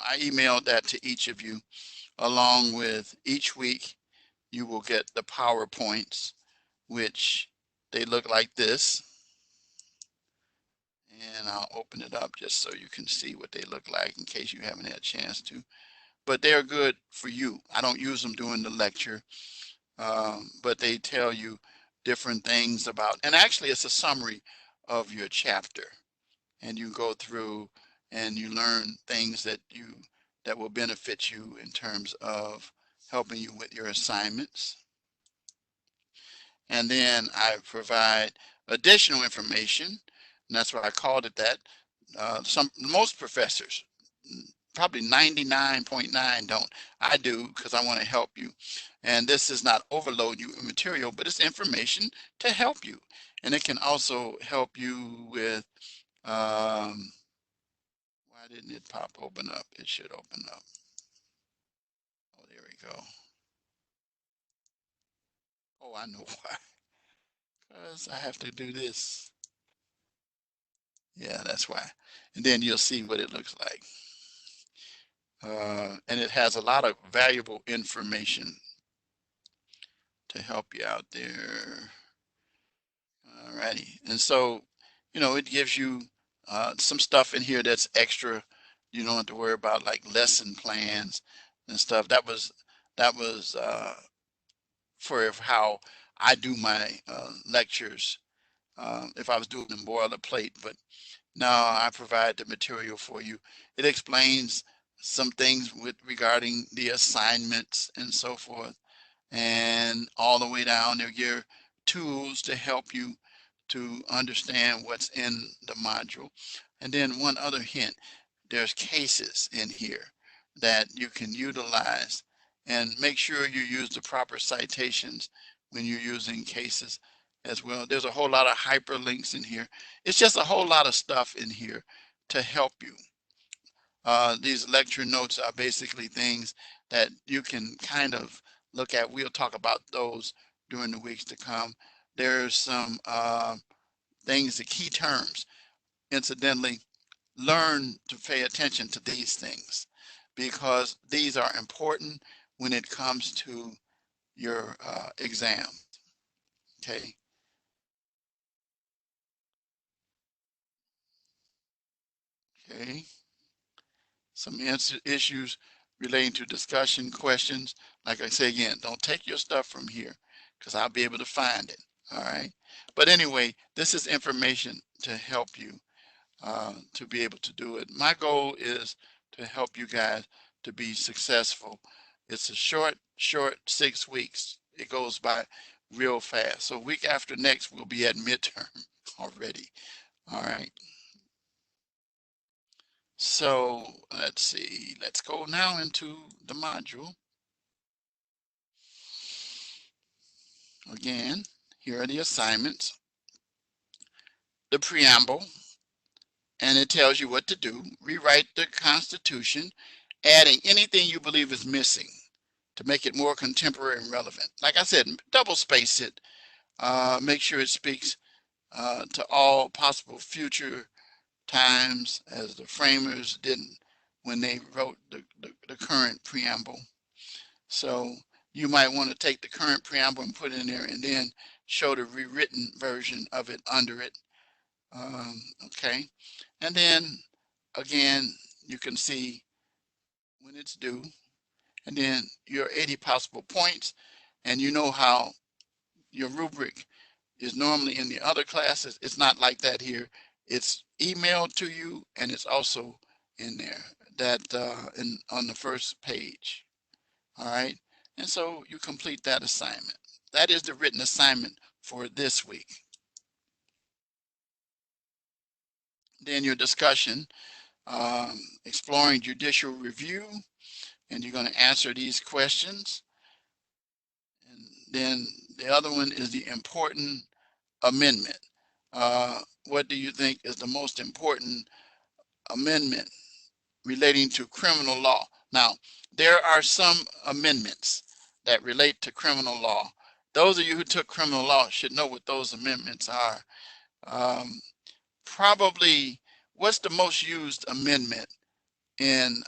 A: I emailed that to each of you, along with each week you will get the PowerPoints, which they look like this. And I'll open it up just so you can see what they look like in case you haven't had a chance to. But they're good for you. I don't use them during the lecture, but they tell you different things about, and actually it's a summary of your chapter. And you go through and you learn things that will benefit you in terms of helping you with your assignments. And then I provide additional information, and that's why I called it that. Most professors, probably 99.9 don't. I do, because I want to help you. And this is not overload you with material, but it's information to help you. And it can also help you with, why didn't it open up? It should open up. Oh, there we go. Oh, I know why. Because I have to do this. Yeah, that's why. And then you'll see what it looks like. And it has a lot of valuable information to help you out there. Alrighty. And so, it gives you some stuff in here that's extra. You don't have to worry about, like lesson plans and stuff. That was for how I do my lectures, if I was doing them boilerplate. But now I provide the material for you. It explains some things regarding the assignments and so forth, and all the way down there your tools to help you to understand what's in the module. And then one other hint, there's cases in here that you can utilize, and make sure you use the proper citations when you're using cases as well. There's a whole lot of hyperlinks in here. It's just a whole lot of stuff in here to help you. These lecture notes are basically things that you can kind of look at. We'll talk about those during the weeks to come. There's some things, the key terms. Incidentally, learn to pay attention to these things, because these are important when it comes to your exam. Okay. Okay. Some issues relating to discussion questions. Like I say again, don't take your stuff from here, because I'll be able to find it. All right. But anyway, this is information to help you to be able to do it. My goal is to help you guys to be successful. It's a short 6 weeks. It goes by real fast. So week after next, we'll be at midterm already. All right. So let's see. Let's go now into the module. Again, here are the assignments. The preamble, and it tells you what to do. Rewrite the Constitution, adding anything you believe is missing to make it more contemporary and relevant. Like I said, double space it. Make sure it speaks to all possible future times, as the framers didn't when they wrote the current preamble. So you might want to take the current preamble and put it in there, and then show the rewritten version of it under it. Okay. And then again, you can see when it's due, and then your 80 possible points. And you know how your rubric is normally in the other classes. It's not like that here. It's emailed to you, and it's also in there that on the first page. All right. And so you complete that assignment. That is the written assignment for this week. Then your discussion, exploring judicial review, and you're going to answer these questions. And then the other one is the important amendment. What do you think is the most important amendment relating to criminal law? Now, there are some amendments that relate to criminal law. Those of you who took criminal law should know what those amendments are. Probably, what's the most used amendment in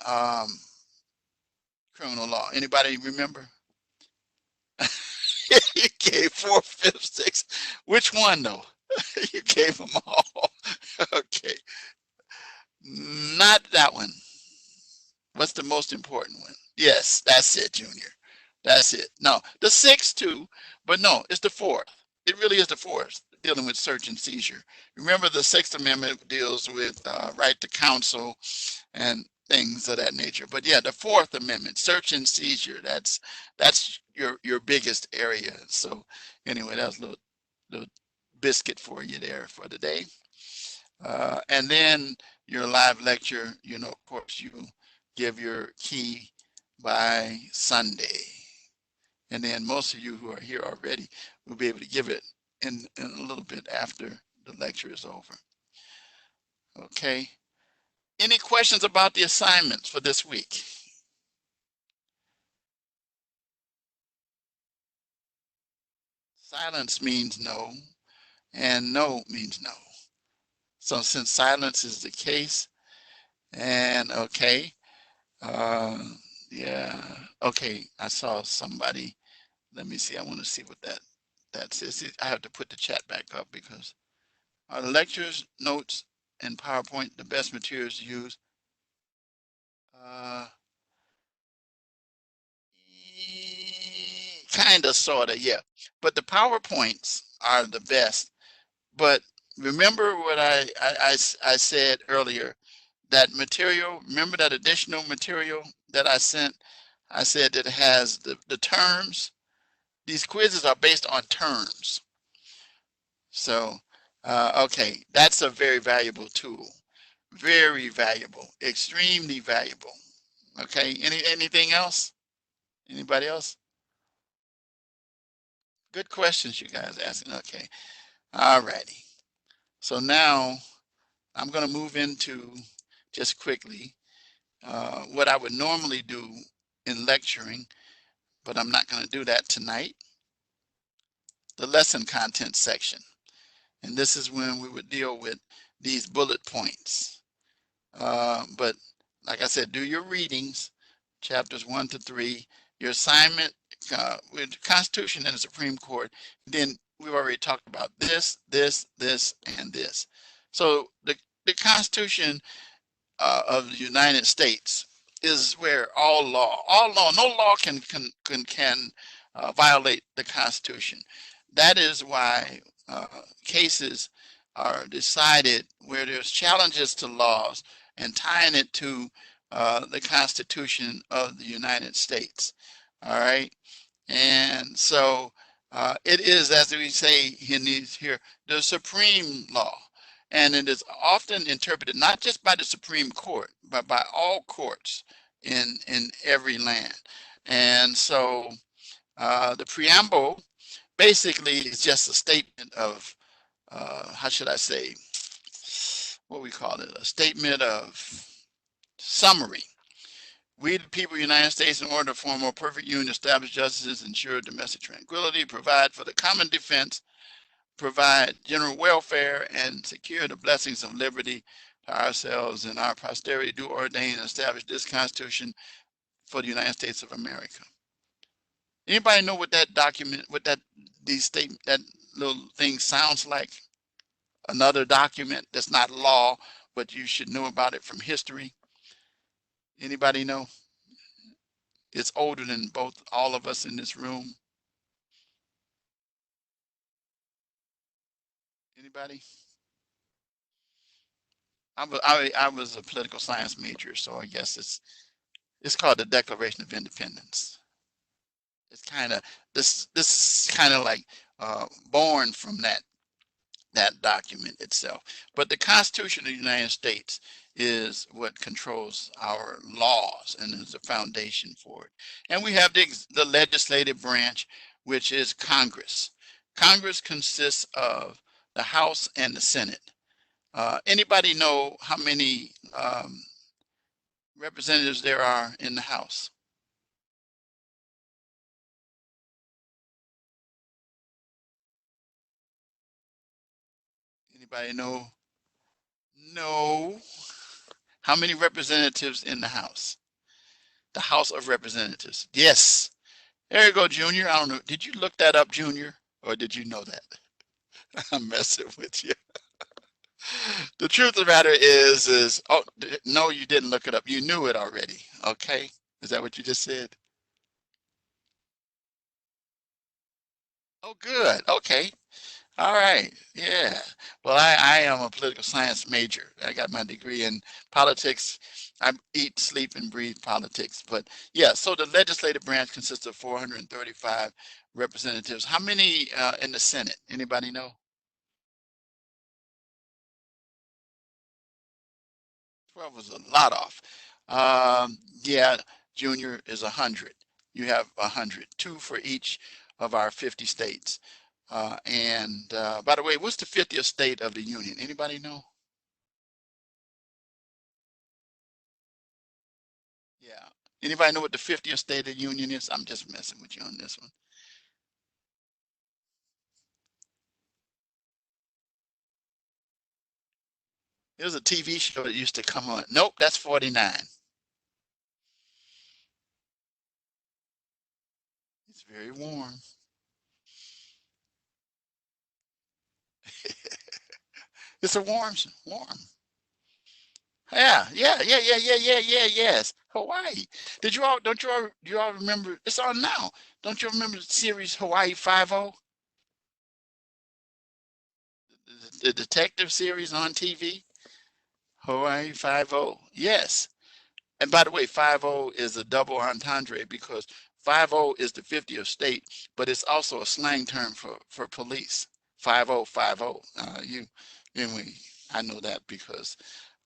A: criminal law? Anybody remember? You gave fourth, fifth, sixth. Which one though? You gave them all. Okay, not that one. What's the most important one? Yes, that's it, Junior. That's it. No, the sixth too, but no, it's the fourth. It really is the fourth, dealing with search and seizure. Remember, the Sixth Amendment deals with right to counsel and things of that nature. But yeah, the Fourth Amendment, search and seizure, that's your biggest area. So anyway, that was a little biscuit for you there for the day. And then your live lecture, of course, you give your key by Sunday. And then most of you who are here already will be able to give it in a little bit after the lecture is over. Okay. Any questions about the assignments for this week? Silence means no, and no means no. So since silence is the case, and okay, uh, yeah, okay, I saw somebody. Let me see. I want to see what that says. I have to put the chat back up because are the lectures, notes, and PowerPoint the best materials to use? Uh, kind of, sort of, yeah. But the PowerPoints are the best. But remember what I said earlier, that material, remember that additional material that I sent? I said that it has the terms. These quizzes are based on terms. So, okay, that's a very valuable tool. Very valuable, extremely valuable. Okay, anything else? Anybody else? Good questions you guys asking. Okay, all righty. So now I'm going to move into, just quickly, what I would normally do in lecturing, but I'm not going to do that tonight. The lesson content section. And this is when we would deal with these bullet points. But like I said, do your readings, chapters 1 to 3, your assignment with the Constitution and the Supreme Court. Then we've already talked about this, and this. So the Constitution of the United States is where all law, no law can violate the Constitution. That is why cases are decided where there's challenges to laws and tying it to the Constitution of the United States. All right. And so it is, as we say in these here, the supreme law. And it is often interpreted not just by the Supreme Court, but by all courts in every land. And so the preamble basically is just a statement of, how should I say, what we call it, a statement of summary. We, the people of the United States, in order to form a more perfect union, establish justice, ensure domestic tranquility, provide for the common defense, provide general welfare, and secure the blessings of liberty to ourselves and our posterity, do ordain and establish this Constitution for the United States of America. Anybody know what that document, what these statement, that little thing sounds like? Another document that's not law, but you should know about it from history. Anybody know? It's older than both all of us in this room. Anybody? I was a political science major, so I guess it's called the Declaration of Independence. It's kind of this is kind of like born from that document itself. But the Constitution of the United States is what controls our laws and is the foundation for it. And we have the legislative branch, which is Congress. Congress consists of the House and the Senate. Anybody know how many representatives there are in the House? Anybody know? No. How many representatives in the House? The House of Representatives. Yes. There you go, Junior. I don't know. Did you look that up, Junior? Or did you know that? I'm messing with you. The truth of the matter oh, no, you didn't look it up. You knew it already. Okay. Is that what you just said? Oh, good. Okay. All right. Yeah. Well, I am a political science major. I got my degree in politics. I eat, sleep, and breathe politics. But yeah, so the legislative branch consists of 435 representatives. How many in the Senate? Anybody know? 12 was a lot off. Yeah, Junior is 100. You have 100, two for each of our 50 states. And by the way, what's the 50th state of the union? Anybody know? Yeah. Anybody know what the 50th state of the union is? I'm just messing with you on this one. It was a TV show that used to come on. Nope, that's 49. It's very warm. It's a warm. Yes. Hawaii. Do you all remember? It's on now. Don't you remember the series Hawaii Five-O? The detective series on TV? Hawaii Five-O. Yes. And by the way, 5-0 is a double entendre because 5-0 is the 50th state, but it's also a slang term for police. 5-0, 5-0. Anyway, I know that because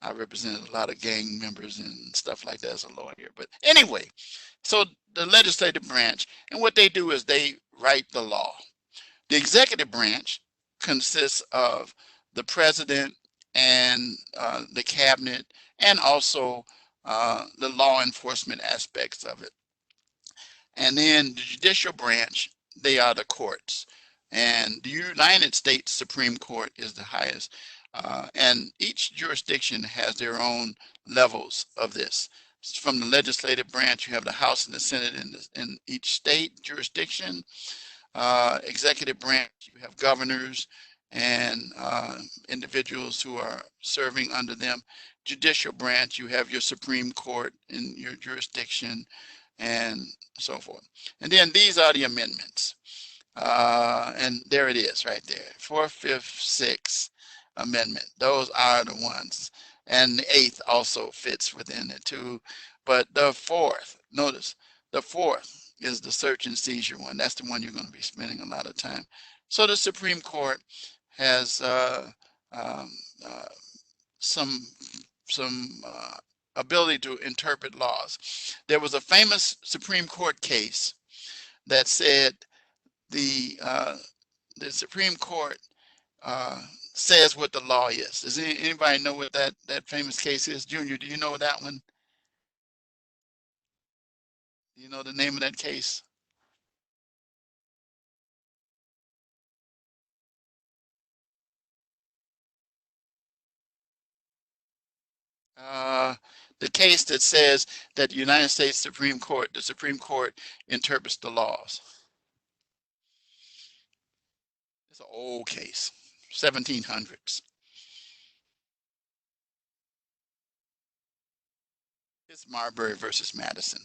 A: I represented a lot of gang members and stuff like that as a lawyer. But anyway, so the legislative branch, and what they do is they write the law. The executive branch consists of the president and the cabinet, and also the law enforcement aspects of it. And then the judicial branch, they are the courts. And the United States Supreme Court is the highest. And each jurisdiction has their own levels of this. From the legislative branch, you have the House and the Senate in each state jurisdiction. Executive branch, you have governors and individuals who are serving under them. Judicial branch, you have your Supreme Court in your jurisdiction and so forth. And then these are the amendments. And there it is right there. Fourth, fifth, sixth amendment. Those are the ones. And the eighth also fits within it too. But the fourth, notice, the fourth is the search and seizure one. That's the one you're going to be spending a lot of time. So the Supreme Court has um, uh, some ability to interpret laws. There was a famous Supreme Court case that said the uh, the Supreme Court uh, says what the law is. Does anybody know what that famous case is? Junior, do you know that one? Do you know the name of that case? Uh, the case that says that the United States Supreme Court, the Supreme Court interprets the laws. It's an old case, 1700s. It's Marbury versus Madison.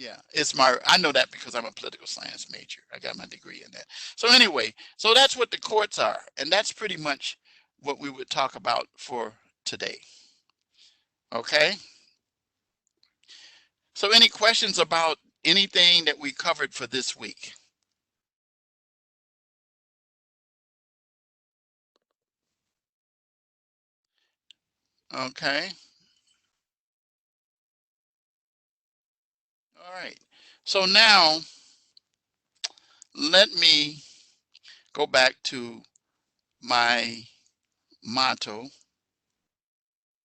A: Yeah, I know that because I'm a political science major. I got my degree in that. So anyway, so that's what the courts are. And that's pretty much what we would talk about for today. Okay? So any questions about anything that we covered for this week? Okay. All right. So now let me go back to my motto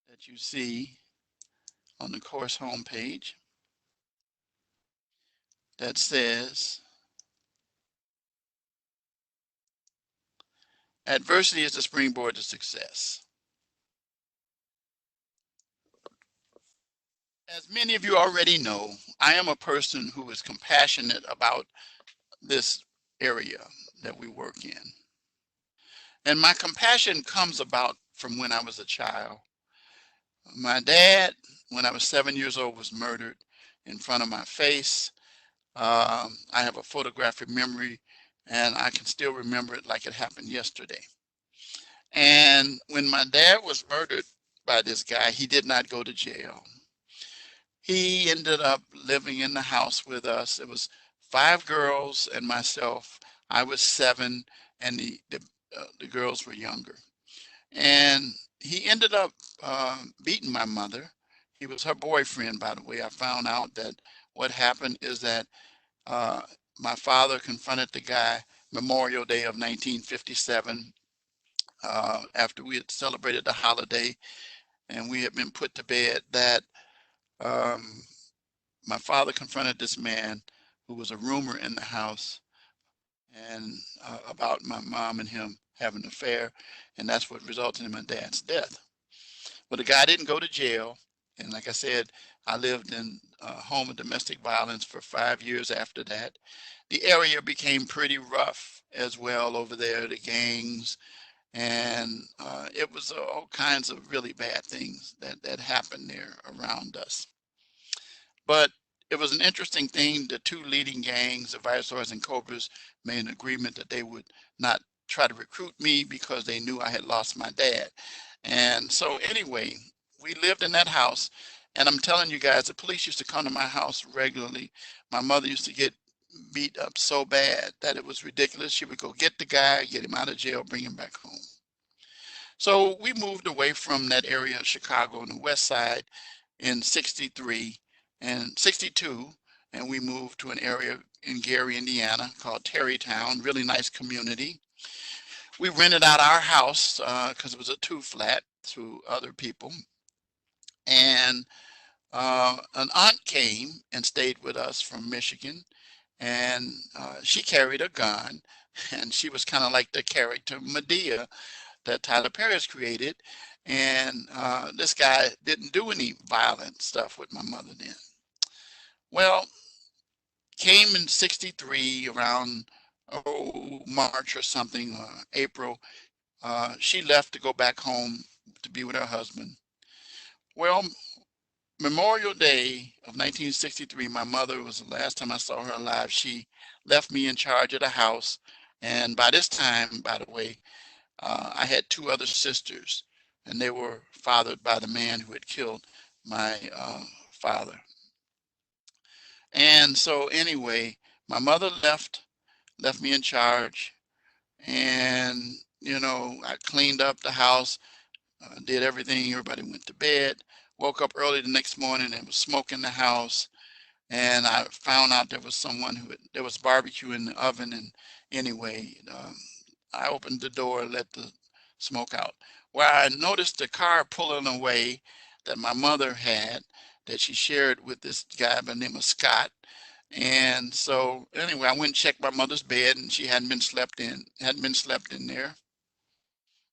A: that you see on the course homepage that says, adversity is the springboard to success. As many of you already know, I am a person who is compassionate about this area that we work in. And my compassion comes about from when I was a child. My dad, when I was 7 years old, was murdered in front of my face. I have a photographic memory, and I can still remember it like it happened yesterday. And when my dad was murdered by this guy, he did not go to jail. He ended up living in the house with us. It was five girls and myself. I was seven, and the girls were younger. And he ended up beating my mother. He was her boyfriend, by the way. I found out that what happened is that uh, my father confronted the guy Memorial Day of 1957 after we had celebrated the holiday and we had been put to bed that um, my father confronted this man who was a rumor in the house and about my mom and him having an affair, and that's what resulted in my dad's death. But the guy didn't go to jail, and like I said, I lived in home of domestic violence for 5 years after that. The area became pretty rough as well over there, the gangs, and it was all kinds of really bad things that happened there around us. But it was an interesting thing. The two leading gangs, the Viceroys and Cobras, made an agreement that they would not try to recruit me because they knew I had lost my dad. And so anyway, we lived in that house. And I'm telling you guys, the police used to come to my house regularly. My mother used to get beat up so bad that it was ridiculous. She would go get the guy, get him out of jail, bring him back home. So we moved away from that area of Chicago on the west side in 63 and 62, and we moved to an area in Gary, Indiana called Terrytown, really nice community. We rented out our house because it was a two flat to other people. And an aunt came and stayed with us from Michigan, and she carried a gun, and she was kind of like the character Medea that Tyler Perry has created. And this guy didn't do any violent stuff with my mother then. Well, came in 63 around March or something, April. She left to go back home to be with her husband. Well, Memorial Day of 1963, my mother was the last time I saw her alive. She left me in charge of the house. And by this time, by the way, I had two other sisters, and they were fathered by the man who had killed my father. And so anyway, my mother left me in charge, and I cleaned up the house, did everything. Everybody went to bed. Woke up early the next morning and was smoke in the house, and I found out there was barbecue in the oven, and anyway, I opened the door and let the smoke out. Where I noticed the car pulling away that my mother had that she shared with this guy by the name of Scott. And so anyway, I went and checked my mother's bed and she hadn't been slept in there.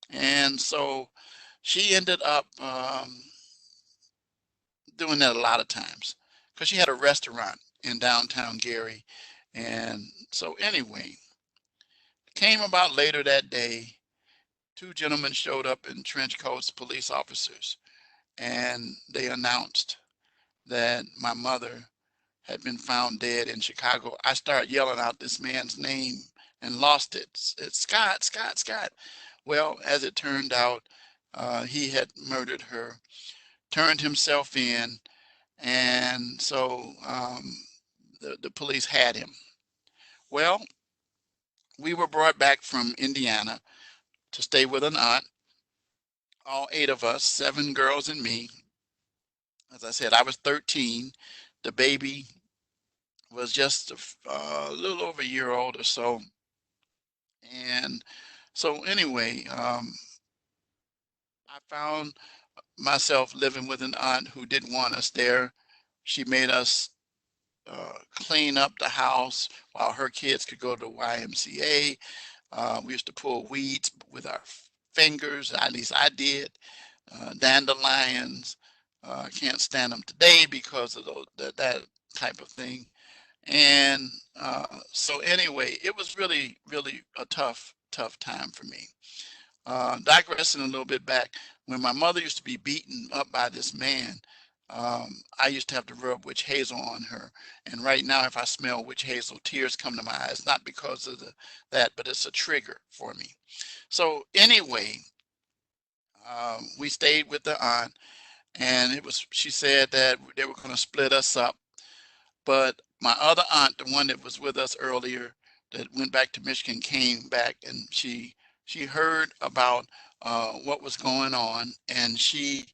A: And so she ended up doing that a lot of times because she had a restaurant in downtown Gary. And so anyway, came about later that day, two gentlemen showed up in trench coats, police officers, and they announced that my mother had been found dead in Chicago, I started yelling out this man's name and lost it. It's Scott, Scott, Scott. Well, as it turned out, he had murdered her, turned himself in, and so the police had him. Well, we were brought back from Indiana to stay with an aunt, all eight of us, seven girls and me. As I said, I was 13. The baby was just a little over a year old or so. And so, anyway, I found myself living with an aunt who didn't want us there. She made us clean up the house while her kids could go to YMCA. We used to pull weeds with our fingers, at least I did. Dandelions. I can't stand them today because of that type of thing. And so anyway, it was really, really a tough time for me. Digressing a little bit back, when my mother used to be beaten up by this man, I used to have to rub witch hazel on her. And right now, if I smell witch hazel, tears come to my eyes, not because of that, but it's a trigger for me. So anyway, we stayed with the aunt, and she said that they were going to split us up. But my other aunt, the one that was with us earlier, that went back to Michigan, came back, and she heard about what was going on, and she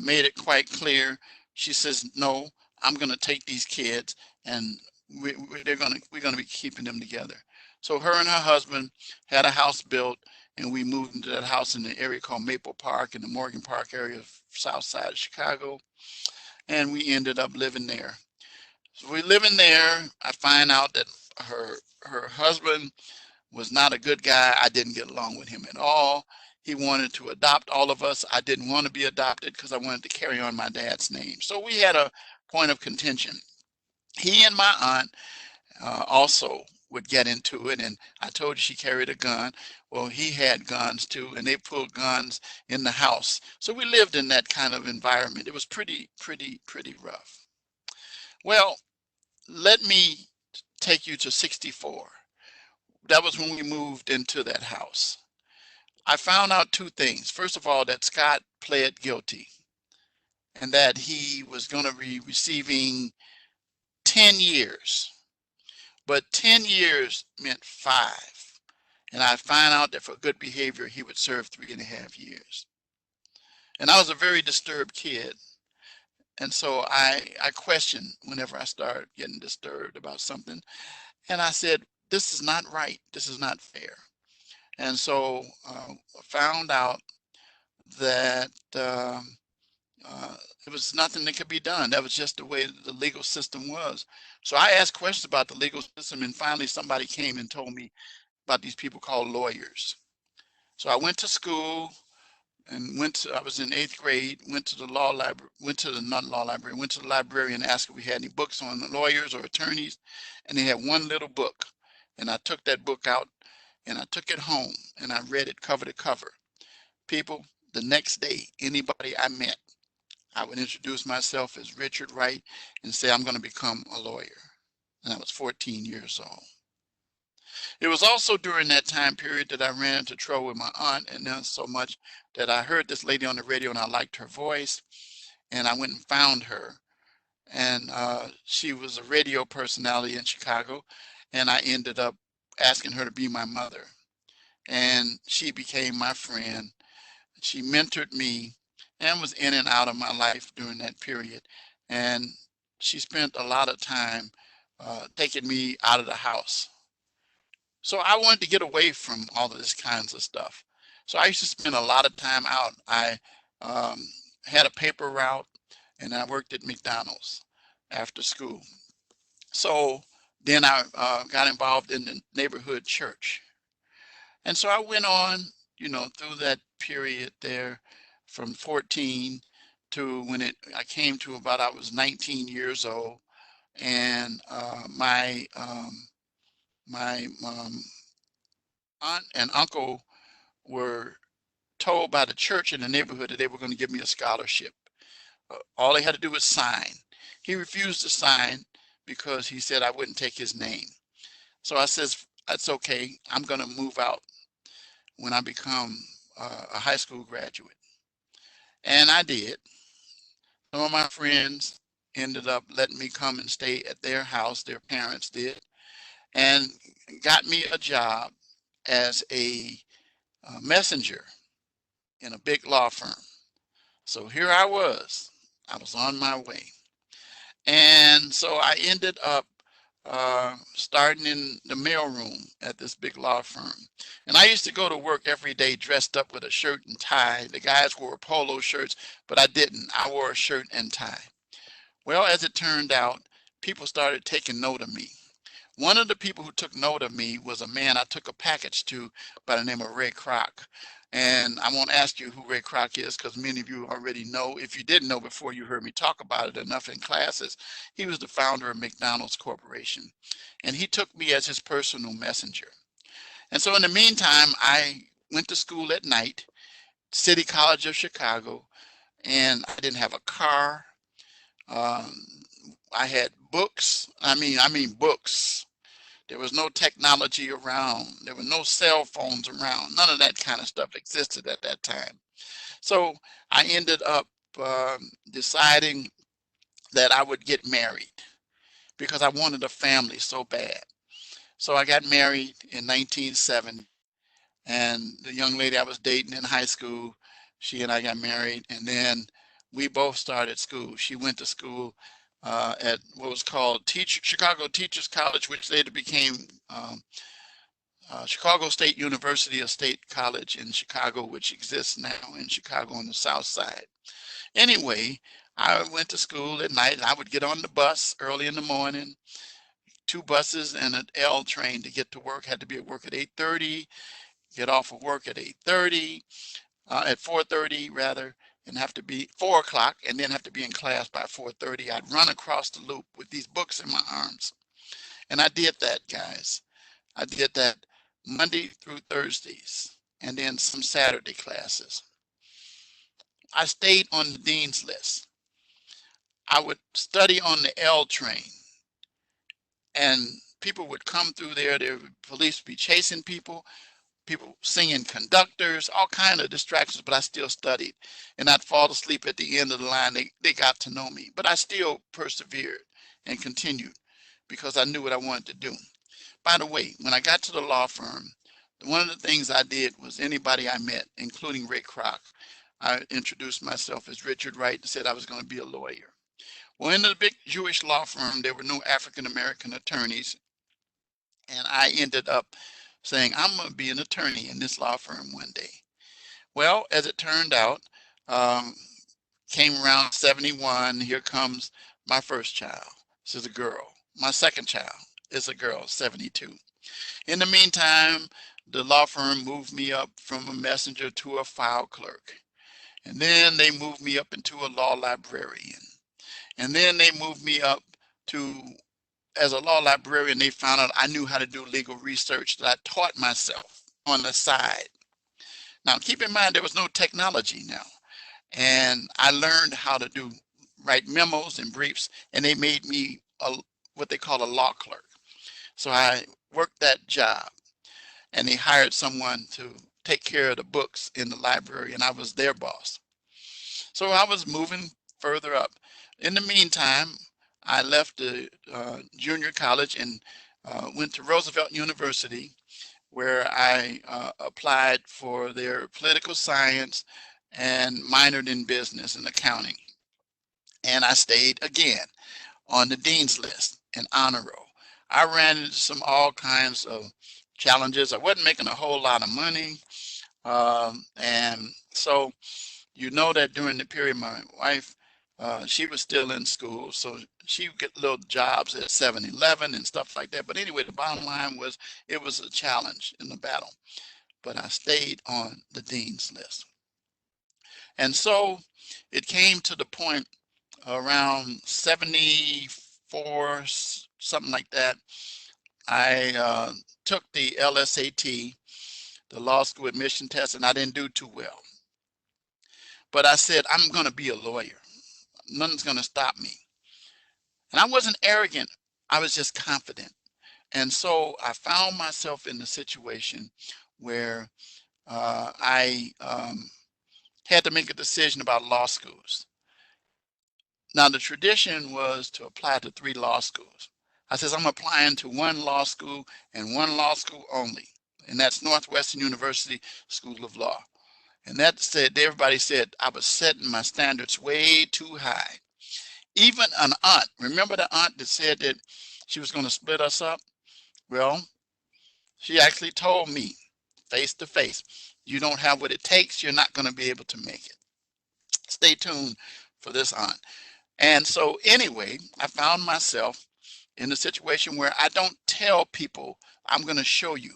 A: made it quite clear. She says, "No, I'm going to take these kids, and we're going to be keeping them together." So her and her husband had a house built, and we moved into that house in the area called Maple Park in the Morgan Park area of South Side of Chicago, and we ended up living there. So we living there. I find out that her husband was not a good guy. I didn't get along with him at all. He wanted to adopt all of us. I didn't want to be adopted because I wanted to carry on my dad's name. So we had a point of contention. He and my aunt also would get into it, and I told you she carried a gun. Well, he had guns too, and they pulled guns in the house. So we lived in that kind of environment. It was pretty rough. Well, let me take you to 64. That was when we moved into that house. I found out two things. First of all, that Scott pled guilty and that he was going to be receiving 10 years. But 10 years meant 5. And I found out that for good behavior, he would serve 3.5 years. And I was a very disturbed kid. And so I questioned whenever I started getting disturbed about something. And I said, this is not right. This is not fair. And so I found out that there was nothing that could be done. That was just the way the legal system was. So I asked questions about the legal system, and finally somebody came and told me about these people called lawyers. So I went to school and I was in 8th grade, went to the law library, not law library, went to the librarian and asked if we had any books on lawyers or attorneys. And they had one little book. And I took that book out and I took it home and I read it cover to cover. People, the next day, anybody I met, I would introduce myself as Richard Wright and say, I'm going to become a lawyer. And I was 14 years old. It was also during that time period that I ran into trouble with my aunt, and then so much that I heard this lady on the radio and I liked her voice, and I went and found her. And she was a radio personality in Chicago, and I ended up asking her to be my mother. And she became my friend. She mentored me and was in and out of my life during that period. And she spent a lot of time taking me out of the house. So I wanted to get away from all of this kinds of stuff. So I used to spend a lot of time out. I um, had a paper route and I worked at McDonald's after school. So then I got involved in the neighborhood church. And so I went on, through that period there from 14 to when I came to about I was 19 years old. And my aunt and uncle were told by the church in the neighborhood that they were going to give me a scholarship. All they had to do was sign. He refused to sign, because he said I wouldn't take his name. So I says, that's okay. I'm going to move out when I become a high school graduate. And I did. Some of my friends ended up letting me come and stay at their house, their parents did, and got me a job as a messenger in a big law firm. So here I was on my way. And so I ended up starting in the mailroom at this big law firm. And I used to go to work every day dressed up with a shirt and tie. The guys wore polo shirts, but I didn't. I wore a shirt and tie. Well, as it turned out, people started taking note of me. One of the people who took note of me was a man I took a package to by the name of Ray Kroc. And I won't ask you who Ray Kroc is because many of you already know. If you didn't know before you heard me talk about it enough in classes, he was the founder of McDonald's Corporation. And he took me as his personal messenger. And so in the meantime, I went to school at night, City College of Chicago, and I didn't have a car. Um, I had books. I mean books. There was no technology around. There were no cell phones around. None of that kind of stuff existed at that time. So I ended up deciding that I would get married because I wanted a family so bad. So I got married in 1970, and the young lady I was dating in high school, she and I got married, and then we both started school. She went to school at what was called Chicago Teachers College, which later became Chicago State University, a state college in Chicago, which exists now in Chicago on the south side. Anyway, I went to school at night and I would get on the bus early in the morning, two buses and an L train to get to work. Had to be at work at 8:30, get off of work at 8:30, at 4:30 rather, and have to be 4 o'clock and then have to be in class by 4:30. I'd run across the loop with these books in my arms. And I did that, guys. I did that Monday through Thursdays and then some Saturday classes. I stayed on the dean's list. I would study on the L train and people would come through there. There would police be chasing people singing conductors, all kind of distractions, but I still studied. And I'd fall asleep at the end of the line. They got to know me, but I still persevered and continued because I knew what I wanted to do. By the way, when I got to the law firm, one of the things I did was anybody I met, including Ray Kroc, I introduced myself as Richard Wright and said I was going to be a lawyer. Well, in the big Jewish law firm, there were no African American attorneys, and I ended up saying I'm going to be an attorney in this law firm one day. Well, as it turned out, um, came around 71, here comes my first child. This is a girl. My second child is a girl, 72. In the meantime, the law firm moved me up from a messenger to a file clerk. And then they moved me up into a law librarian. And then they moved me up to, as a law librarian, they found out I knew how to do legal research that I taught myself on the side. Now, keep in mind, there was no technology now. And I learned how to write memos and briefs, and they made me what they call a law clerk. So I worked that job, and they hired someone to take care of the books in the library, and I was their boss. So I was moving further up. In the meantime, I left the junior college and went to Roosevelt University, where I applied for their political science and minored in business and accounting. And I stayed again on the dean's list and honor roll. I ran into some all kinds of challenges. I wasn't making a whole lot of money. And so you know that during the period, my wife, she was still in school, so she would get little jobs at 7-Eleven and stuff like that. But anyway, the bottom line was it was a challenge in the battle, but I stayed on the dean's list. And so it came to the point around 74, something like that. I took the LSAT, the law school admission test, and I didn't do too well. But I said, I'm going to be a lawyer. Nothing's going to stop me. And I wasn't arrogant I was just confident. And so I found myself in the situation where I had to make a decision about law schools. Now, the tradition was to apply to 3 law schools. I says, I'm applying to one law school and one law school only, and that's Northwestern University School of Law. And that said, everybody said I was setting my standards way too high. Even an aunt, remember the aunt that said that she was going to split us up? Well, she actually told me face to face, you don't have what it takes, you're not going to be able to make it. Stay tuned for this aunt. And so anyway, I found myself in a situation where I don't tell people I'm going to show you.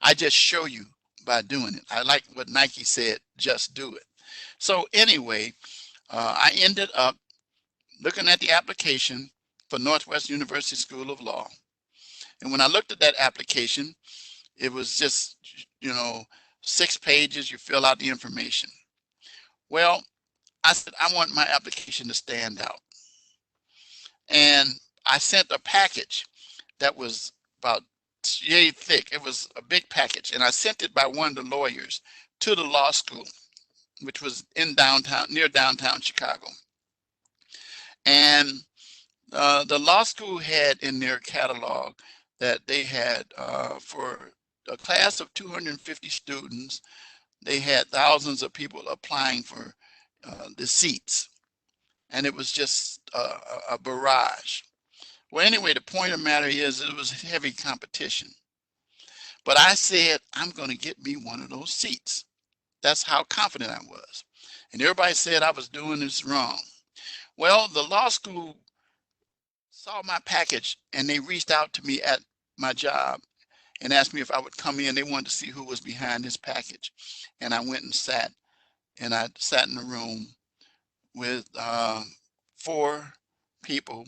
A: I just show you by doing it. I like what Nike said, just do it. So anyway, I ended up looking at the application for Northwestern University School of Law. And when I looked at that application, it was just, you know, 6 pages, you fill out the information. Well, I said, I want my application to stand out. And I sent a package that was about yay thick. It was a big package. And I sent it by one of the lawyers to the law school, which was in downtown, near downtown Chicago. And the law school had in their catalog that they had for a class of 250 students, they had thousands of people applying for the seats. And it was just a barrage. Well, anyway, the point of the matter is it was heavy competition. But I said, I'm going to get me one of those seats. That's how confident I was. And everybody said I was doing this wrong. Well, the law school saw my package and they reached out to me at my job and asked me if I would come in. They wanted to see who was behind this package. And I went and I sat in the room with 4 people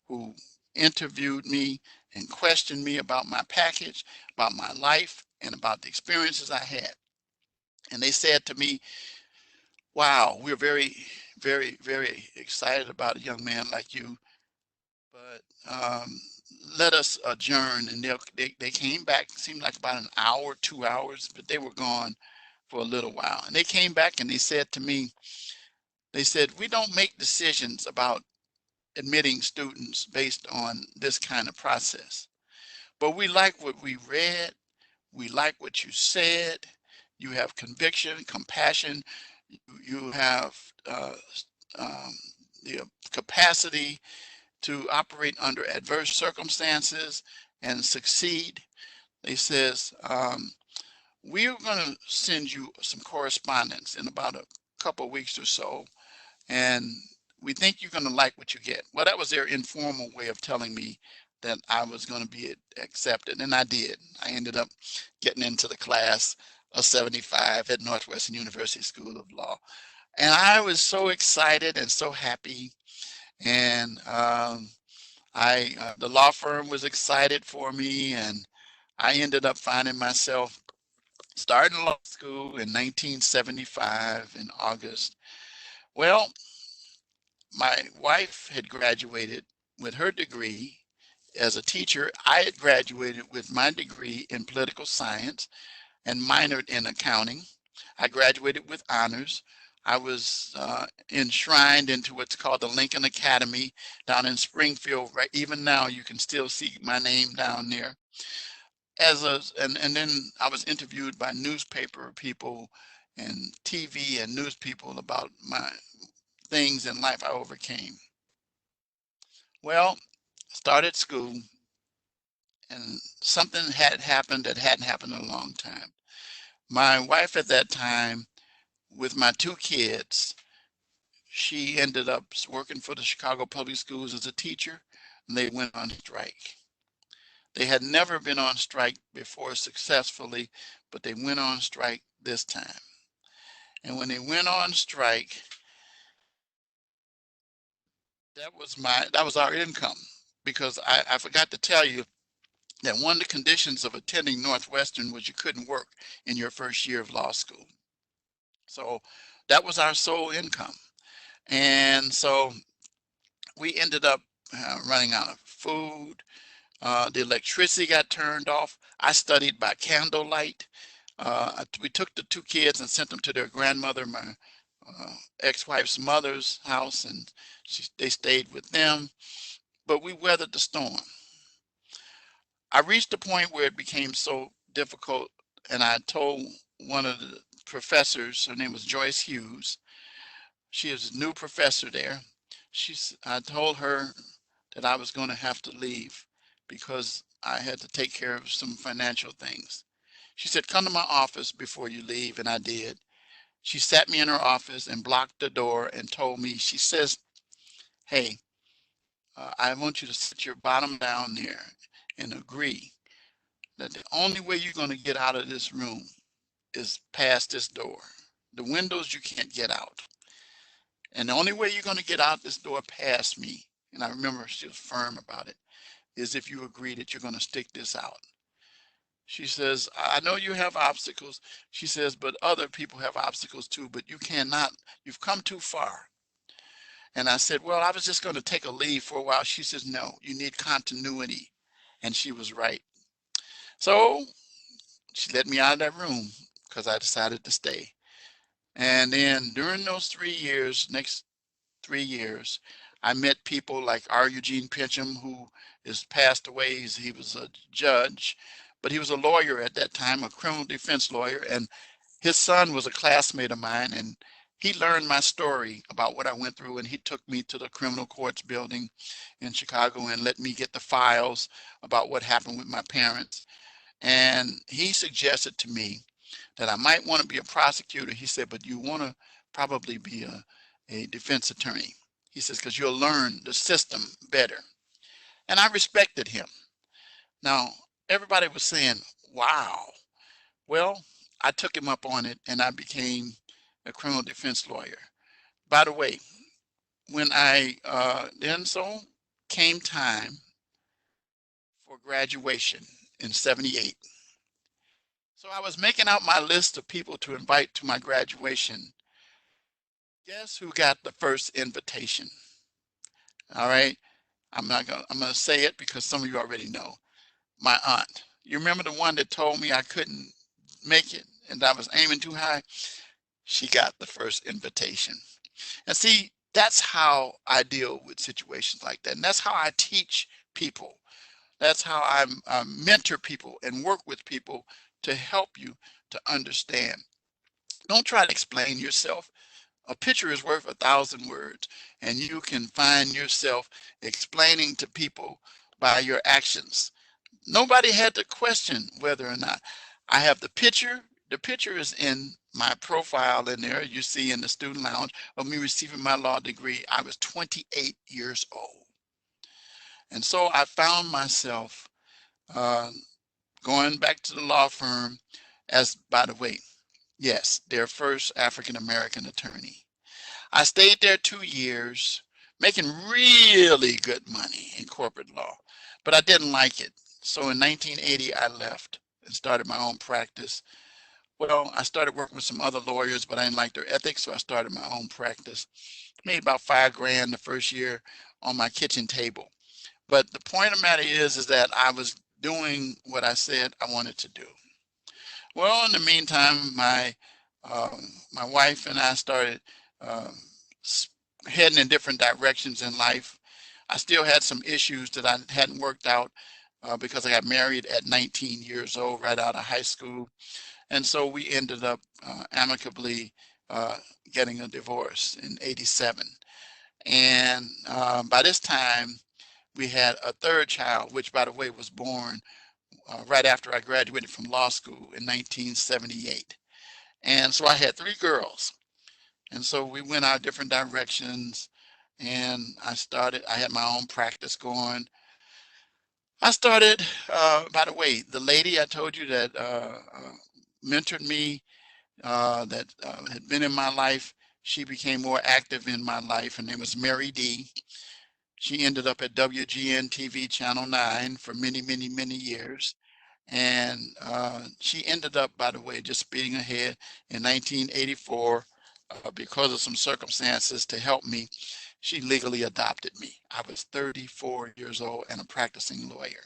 A: who interviewed me and questioned me about my package, about my life, and about the experiences I had. And they said to me, wow, we're very, very, very excited about a young man like you, but let us adjourn. And they came back, seemed like about an hour, 2 hours, but they were gone for a little while. And they came back and they said to me, they said, we don't make decisions about admitting students based on this kind of process. But we like what we read. We like what you said. You have conviction, compassion. You have um, the capacity to operate under adverse circumstances and succeed. They says, we're going to send you some correspondence in about a couple of weeks or so, and we think you're going to like what you get. Well, that was their informal way of telling me that I was going to be accepted, and I did. I ended up getting into the class of 75 at Northwestern University School of Law. And I was so excited and so happy. And the law firm was excited for me, and I ended up finding myself starting law school in 1975 in August. Well, my wife had graduated with her degree as a teacher. I had graduated with my degree in political science and minored in accounting. I graduated with honors. I was enshrined into what's called the Lincoln Academy down in Springfield. Right, even now you can still see my name down there. And then I was interviewed by newspaper people and TV and news people about my things in life I overcame. Well, started school, and something had happened that hadn't happened in a long time. My wife at that time, with my 2 kids, she ended up working for the Chicago Public Schools as a teacher, and they went on strike. They had never been on strike before successfully, but they went on strike this time. And when they went on strike, that was our income, because I forgot to tell you that one of the conditions of attending Northwestern was you couldn't work in your first year of law school. So that was our sole income. And so we ended up running out of food. The electricity got turned off. I studied by candlelight. We took the two kids and sent them to their grandmother, my ex-wife's mother's house, and they stayed with them. But we weathered the storm. I reached a point where it became so difficult, and I told one of the professors, her name was Joyce Hughes. She is a new professor there. I told her that I was going to have to leave because I had to take care of some financial things. She said, "Come to my office before you leave," and I did. She sat me in her office and blocked the door and told me, she says, "Hey, I want you to sit your bottom down there and agree that the only way you're going to get out of this room is past this door. The windows you can't get out. And the only way you're going to get out this door past me," and I remember she was firm about it, "is if you agree that you're going to stick this out." She says, "I know you have obstacles." She says, "But other people have obstacles too, but you cannot, you've come too far." And I said, "Well, I was just going to take a leave for a while." She says, "No, you need continuity." And she was right. So she let me out of that room because I decided to stay. And then during those 3 years, next 3 years, I met people like R. Eugene Pincham, who is passed away. He was a judge, but he was a lawyer at that time, a criminal defense lawyer, and his son was a classmate of mine, and he learned my story about what I went through, and he took me to the criminal courts building in Chicago and let me get the files about what happened with my parents. And he suggested to me that I might want to be a prosecutor. He said, "But you want to probably be a defense attorney." He says, "Because you'll learn the system better." And I respected him. Now, everybody was saying, "Wow." Well, I took him up on it and I became a criminal defense lawyer. By the way, when then so came time for graduation in 78. So I was making out my list of people to invite to my graduation. Guess who got the first invitation? All right. I'm gonna say it because some of you already know. My aunt. You remember the one that told me I couldn't make it and I was aiming too high? She got the first invitation. And see, that's how I deal with situations like that. And that's how I teach people. That's how I mentor people and work with people to help you to understand. Don't try to explain yourself. A picture is worth 1,000 words, and you can find yourself explaining to people by your actions. Nobody had to question whether or not I have the picture. The picture is in my profile in there. You see in the student lounge of me receiving my law degree. I was 28 years old. And so I found myself uh, going back to the law firm as, by the way, yes, their first African American attorney. I stayed there 2 years, making really good money in corporate law, but I didn't like it. So in 1980, I left and started my own practice. Well, I started working with some other lawyers, but I didn't like their ethics, so I started my own practice. Made about 5 grand the first year on my kitchen table. But the point of the matter is that I was doing what I said I wanted to do. Well, in the meantime, my wife and I started um, heading in different directions in life. I still had some issues that I hadn't worked out because I got married at 19 years old, right out of high school. And so we ended up amicably uh, getting a divorce in 87. And by this time, we had a third child, which, by the way, was born right after I graduated from law school in 1978. And so I had 3 girls. And so we went our different directions. And I had my own practice going. I started, by the way, the lady I told you that mentored me, that had been in my life, she became more active in my life. Her name was Mary D. She ended up at WGN TV Channel 9 for many, many, many years. And she ended up, by the way, just speeding ahead in 1984 because of some circumstances to help me. She legally adopted me. I was 34 years old and a practicing lawyer,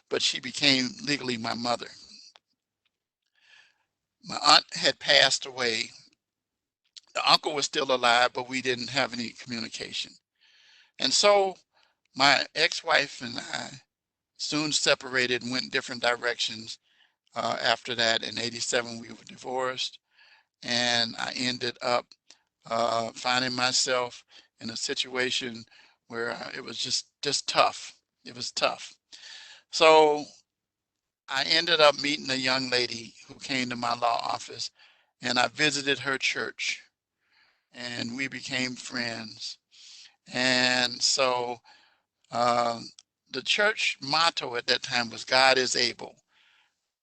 A: but she became legally my mother. My aunt had passed away. The uncle was still alive, but we didn't have any communication. And so my ex-wife and I soon separated and went different directions. After that, in '87, we were divorced, and I ended up finding myself in a situation where it was just tough. It was tough. So I ended up meeting a young lady who came to my law office, and I visited her church, and we became friends. And so um, the church motto at that time was "God is able,"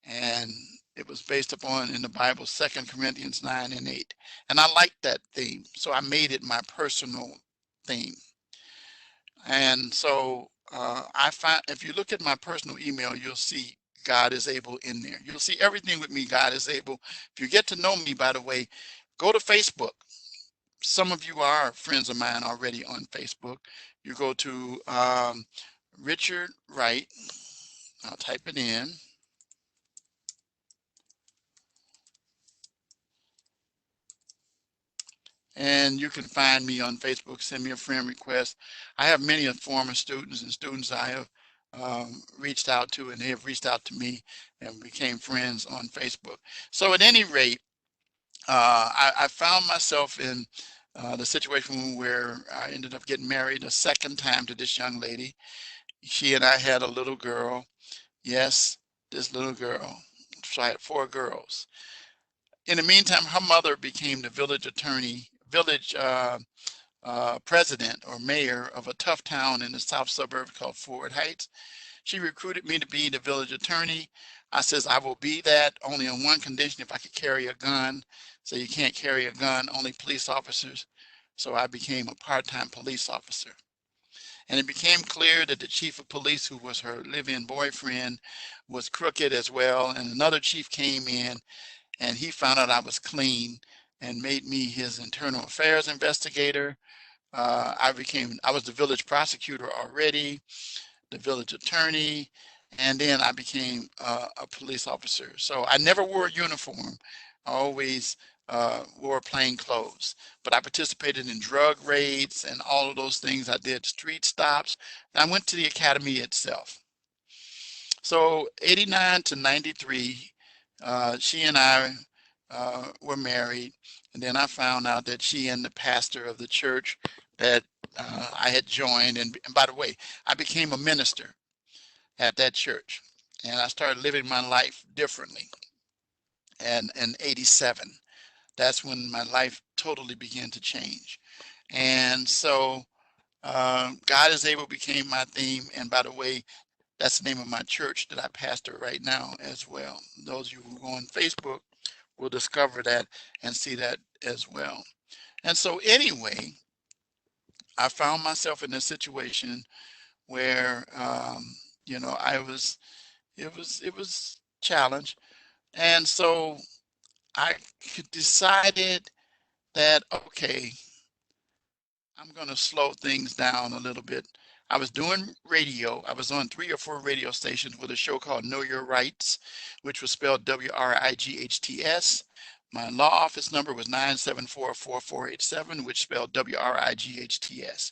A: and it was based upon in the Bible 2 Corinthians 9 and 8. And I liked that theme, so I made it my personal theme. And so I find if you look at my personal email, you'll see God is able in there. You'll see everything with me, God is able. If you get to know me, by the way, go to Facebook. Some of you are friends of mine already on Facebook. You go to Richard Wright. I'll type it in. And you can find me on Facebook, send me a friend request. I have many former students and students I have reached out to, and they have reached out to me and became friends on Facebook. So at any rate, I found myself in the situation where I ended up getting married a second time to this young lady. She and I had a little girl. Yes, this little girl. So I had 4 girls. In the meantime, her mother became the village attorney, village president or mayor of a tough town in the south suburb called Ford Heights. She recruited me to be the village attorney. I says, I will be that only on one condition, if I could carry a gun. So you can't carry a gun, only police officers. So I became a part-time police officer. And it became clear that the chief of police, who was her live-in boyfriend, was crooked as well. And another chief came in and he found out I was clean and made me his internal affairs investigator. I was the village prosecutor already, the village attorney, and then I became a police officer. So I never wore a uniform. I always wore plain clothes, but I participated in drug raids and all of those things. I did street stops. And I went to the academy itself. So 89 to 93, she and I were married. And then I found out that she and the pastor of the church that I had joined, and by the way, I became a minister at that church. And I started living my life differently. And in 87, that's when my life totally began to change. And so God is Able became my theme. And by the way, that's the name of my church that I pastor right now as well. Those of you who go on Facebook will discover that and see that as well. And so anyway, I found myself in a situation where I was it was challenge. And so I decided that okay, I'm going to slow things down a little bit. I was doing radio. I was on 3 or 4 radio stations with a show called Know Your Rights, which was spelled WRIGHTS. My law office number was 974-4487, which spelled WRIGHTS.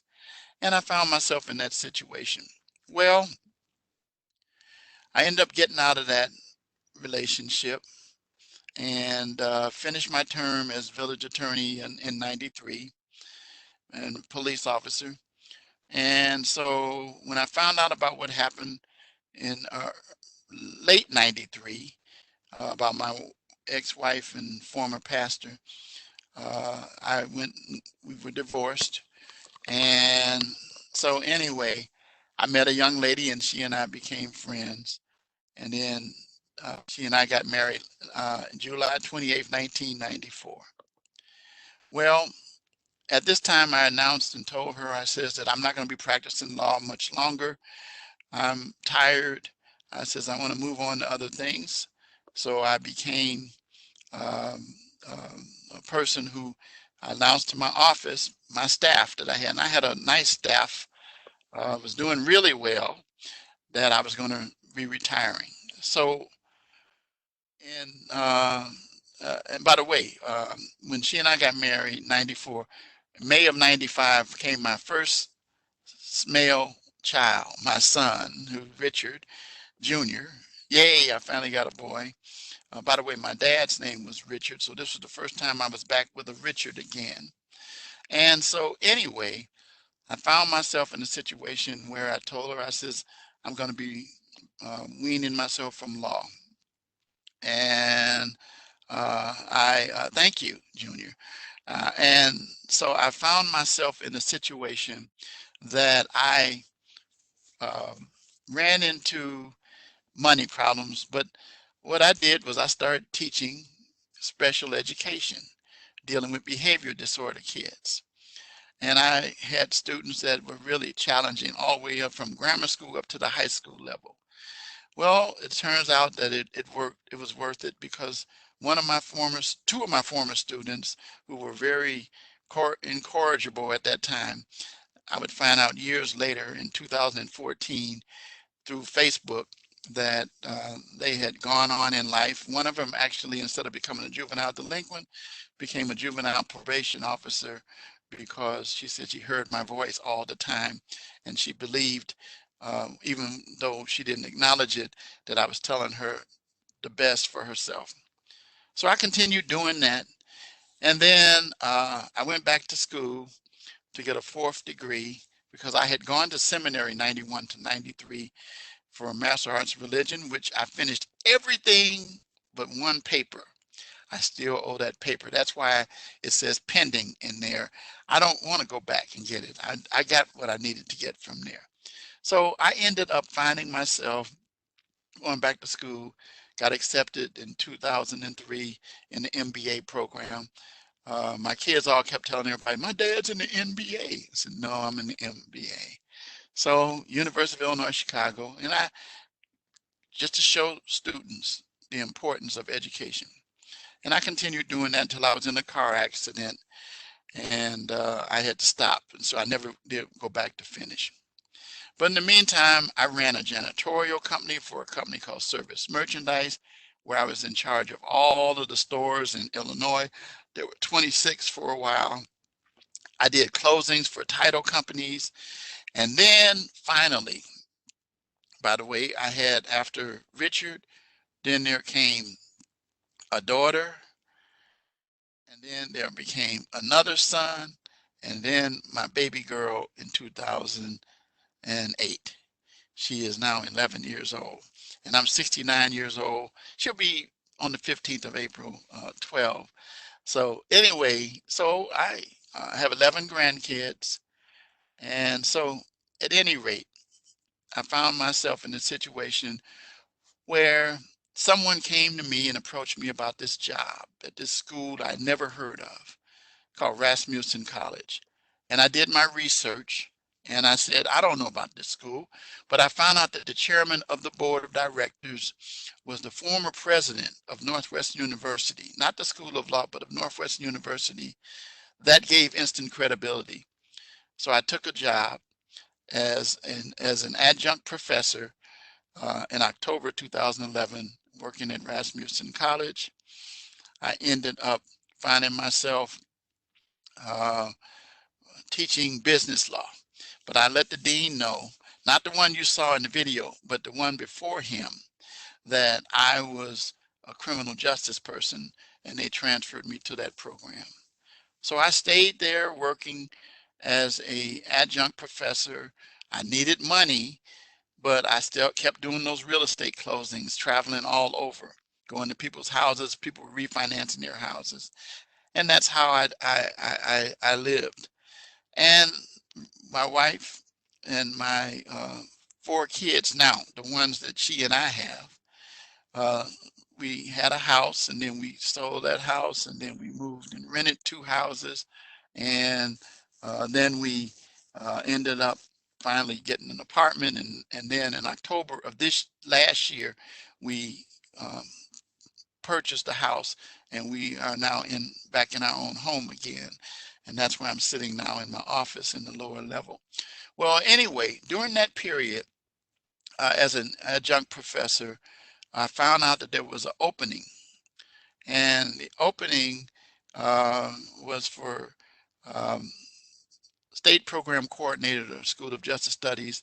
A: And I found myself in that situation. Well, I ended up getting out of that relationship and finished my term as village attorney in 93 and police officer. And so when I found out about what happened in late 93, about my ex-wife and former pastor, we were divorced. And so anyway, I met a young lady and she and I became friends. And then she and I got married July 28th, 1994. Well, at this time I announced and told her, I says that I'm not going to be practicing law much longer. I'm tired. I says I want to move on to other things. So I became um, a person who I announced to my office, my staff that I had, and I had a nice staff, was doing really well, that I was going to be retiring. So, and by the way, when she and I got married, 94, May of 95 came my first male child, my son, who Richard Jr. Yay, I finally got a boy. By the way, my dad's name was Richard, so this was the first time I was back with a Richard again. And so anyway, I found myself in a situation where I told her, I says, I'm going to be weaning myself from law. And I thank you, Junior. And so I found myself in a situation that I um, ran into money problems. But what I did was I started teaching special education, dealing with behavior disorder kids. And I had students that were really challenging all the way up from grammar school up to the high school level. Well, it turns out that it worked. It was worth it because two of my former students who were very incorrigible at that time, I would find out years later in 2014 through Facebook that they had gone on in life. One of them actually, instead of becoming a juvenile delinquent, became a juvenile probation officer because she said she heard my voice all the time, and she believed, even though she didn't acknowledge it, that I was telling her the best for herself. So I continued doing that. And then I went back to school to get a fourth degree because I had gone to seminary 91 to 93 for a Master of Arts in Religion, which I finished everything but one paper. I still owe that paper. That's why it says pending in there. I don't want to go back and get it. I got what I needed to get from there. So I ended up finding myself going back to school, got accepted in 2003 in the MBA program. My kids all kept telling everybody, my dad's in the NBA. I said, no, I'm in the MBA. So University of Illinois, Chicago, and I just to show students the importance of education. And I continued doing that until I was in a car accident and I had to stop. And so I never did go back to finish. But in the meantime, I ran a janitorial company for a company called Service Merchandise, where I was in charge of all of the stores in Illinois. There were 26 for a while. I did closings for title companies. And then finally, by the way, I had after Richard, then there came a daughter, and then there became another son, and then my baby girl in 2008. She is now 11 years old, and I'm 69 years old. She'll be on the 15th of April, 12. So anyway, so I have 11 grandkids, and so at any rate, I found myself in a situation where someone came to me and approached me about this job at this school I'd never heard of called Rasmussen College. And I did my research and I said, I don't know about this school, but I found out that the chairman of the board of directors was the former president of Northwestern University, not the School of Law, but of Northwestern University. That gave instant credibility. So I took a job as an adjunct professor in October 2011, working at Rasmussen College. I ended up finding myself uh, teaching business law, but I let the dean know, not the one you saw in the video, but the one before him, that I was a criminal justice person, and they transferred me to that program. So I stayed there working as a adjunct professor. I needed money, but I still kept doing those real estate closings, traveling all over, going to people's houses, people refinancing their houses. And that's how I lived. And my wife and my four kids now, the ones that she and I have, uh, we had a house and then we sold that house and then we moved and rented two houses. And then we ended up finally getting an apartment. And then in October of this last year, we um, purchased a house, and we are now back in our own home again. And that's where I'm sitting now in my office in the lower level. Well, anyway, during that period, as an adjunct professor, I found out that there was an opening, and the opening was for um, state program coordinator of the School of Justice Studies,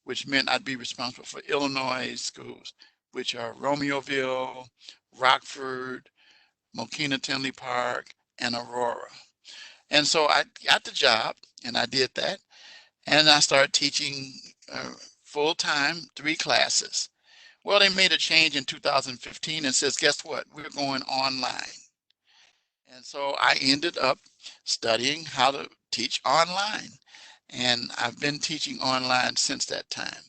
A: which meant I'd be responsible for Illinois schools, which are Romeoville, Rockford, Mokina Tinley Park, and Aurora. And so I got the job, and I did that, and I started teaching full time 3 classes. Well, they made a change in 2015 and says, guess what? We're going online. And so I ended up studying how to teach online. And I've been teaching online since that time.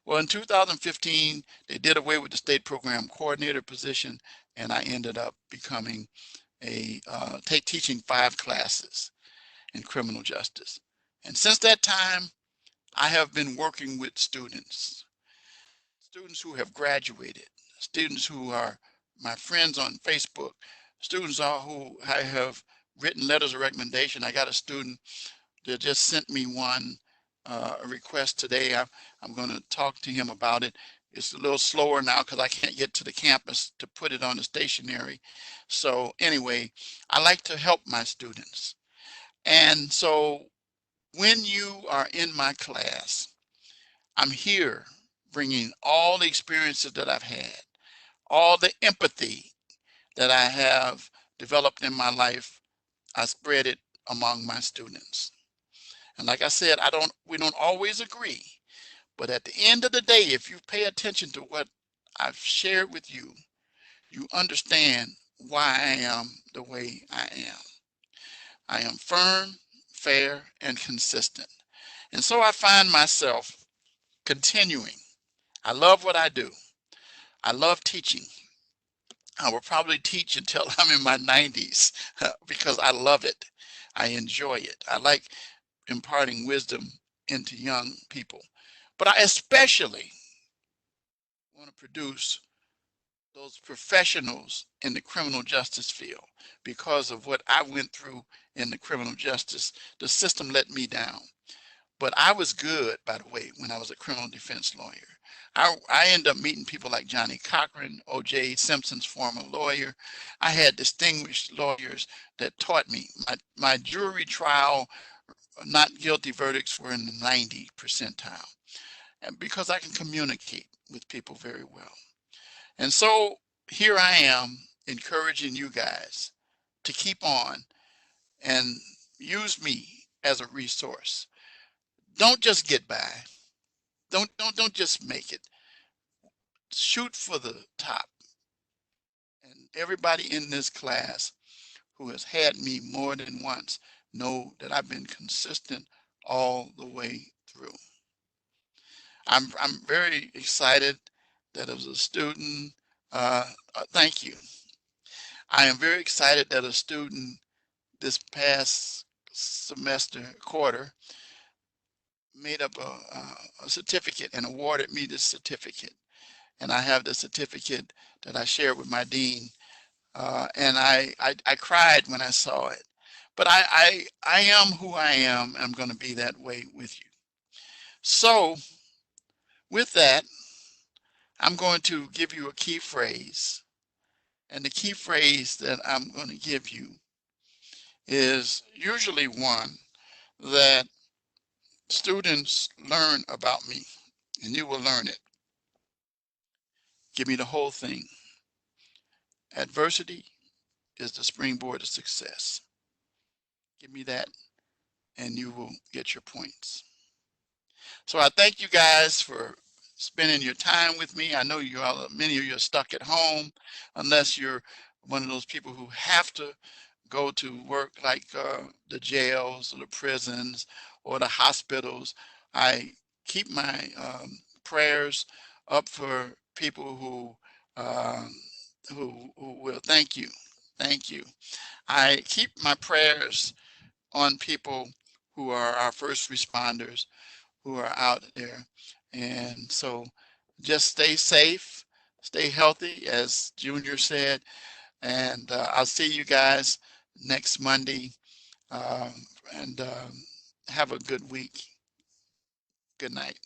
A: Well, in 2015, they did away with the state program coordinator position, and I ended up becoming teaching 5 classes in criminal justice. And since that time, I have been working with students who have graduated, students who are my friends on Facebook, students who I have written letters of recommendation. I got a student that just sent me a request today. I'm going to talk to him about it. It's a little slower now because I can't get to the campus to put it on the stationery. So anyway, I like to help my students. And so when you are in my class, I'm here bringing all the experiences that I've had, all the empathy that I have developed in my life. I spread it among my students. And like I said, we don't always agree, but at the end of the day, if you pay attention to what I've shared with you, you understand why I am the way I am. I am firm, fair, and consistent. And so I find myself continuing. I love what I do. I love teaching. I will probably teach until I'm in my 90s because I love it. I enjoy it. I like imparting wisdom into young people. But I especially want to produce those professionals in the criminal justice field because of what I went through in the criminal justice. The system let me down. But I was good, by the way, when I was a criminal defense lawyer. I ended up meeting people like Johnny Cochran, O.J. Simpson's former lawyer. I had distinguished lawyers that taught me. My jury trial not guilty verdicts were in the 90 percentile. And because I can communicate with people very well. And so here I am encouraging you guys to keep on and use me as a resource. Don't just get by. Don't just make it. Shoot for the top. And everybody in this class who has had me more than once know that I've been consistent all the way through. I'm very excited that as a student, thank you. I am very excited that a student this past quarter, made up a certificate and awarded me this certificate. And I have the certificate that I shared with my dean. And I cried when I saw it. But I am who I am. I'm going to be that way with you. So with that, I'm going to give you a key phrase. And the key phrase that I'm going to give you is usually one that students learn about me, and you will learn it. Give me the whole thing. Adversity is the springboard to success. Give me that, and you will get your points. So I thank you guys for spending your time with me. I know many of you are stuck at home, unless you're one of those people who have to go to work like the jails or the prisons or the hospitals. I keep my prayers up for people um, who will. Thank you. Thank you. I keep my prayers on people who are our first responders who are out there. And so just stay safe, Stay healthy, as Junior said, and I'll see you guys next Monday. Um, and have a good week. Good night.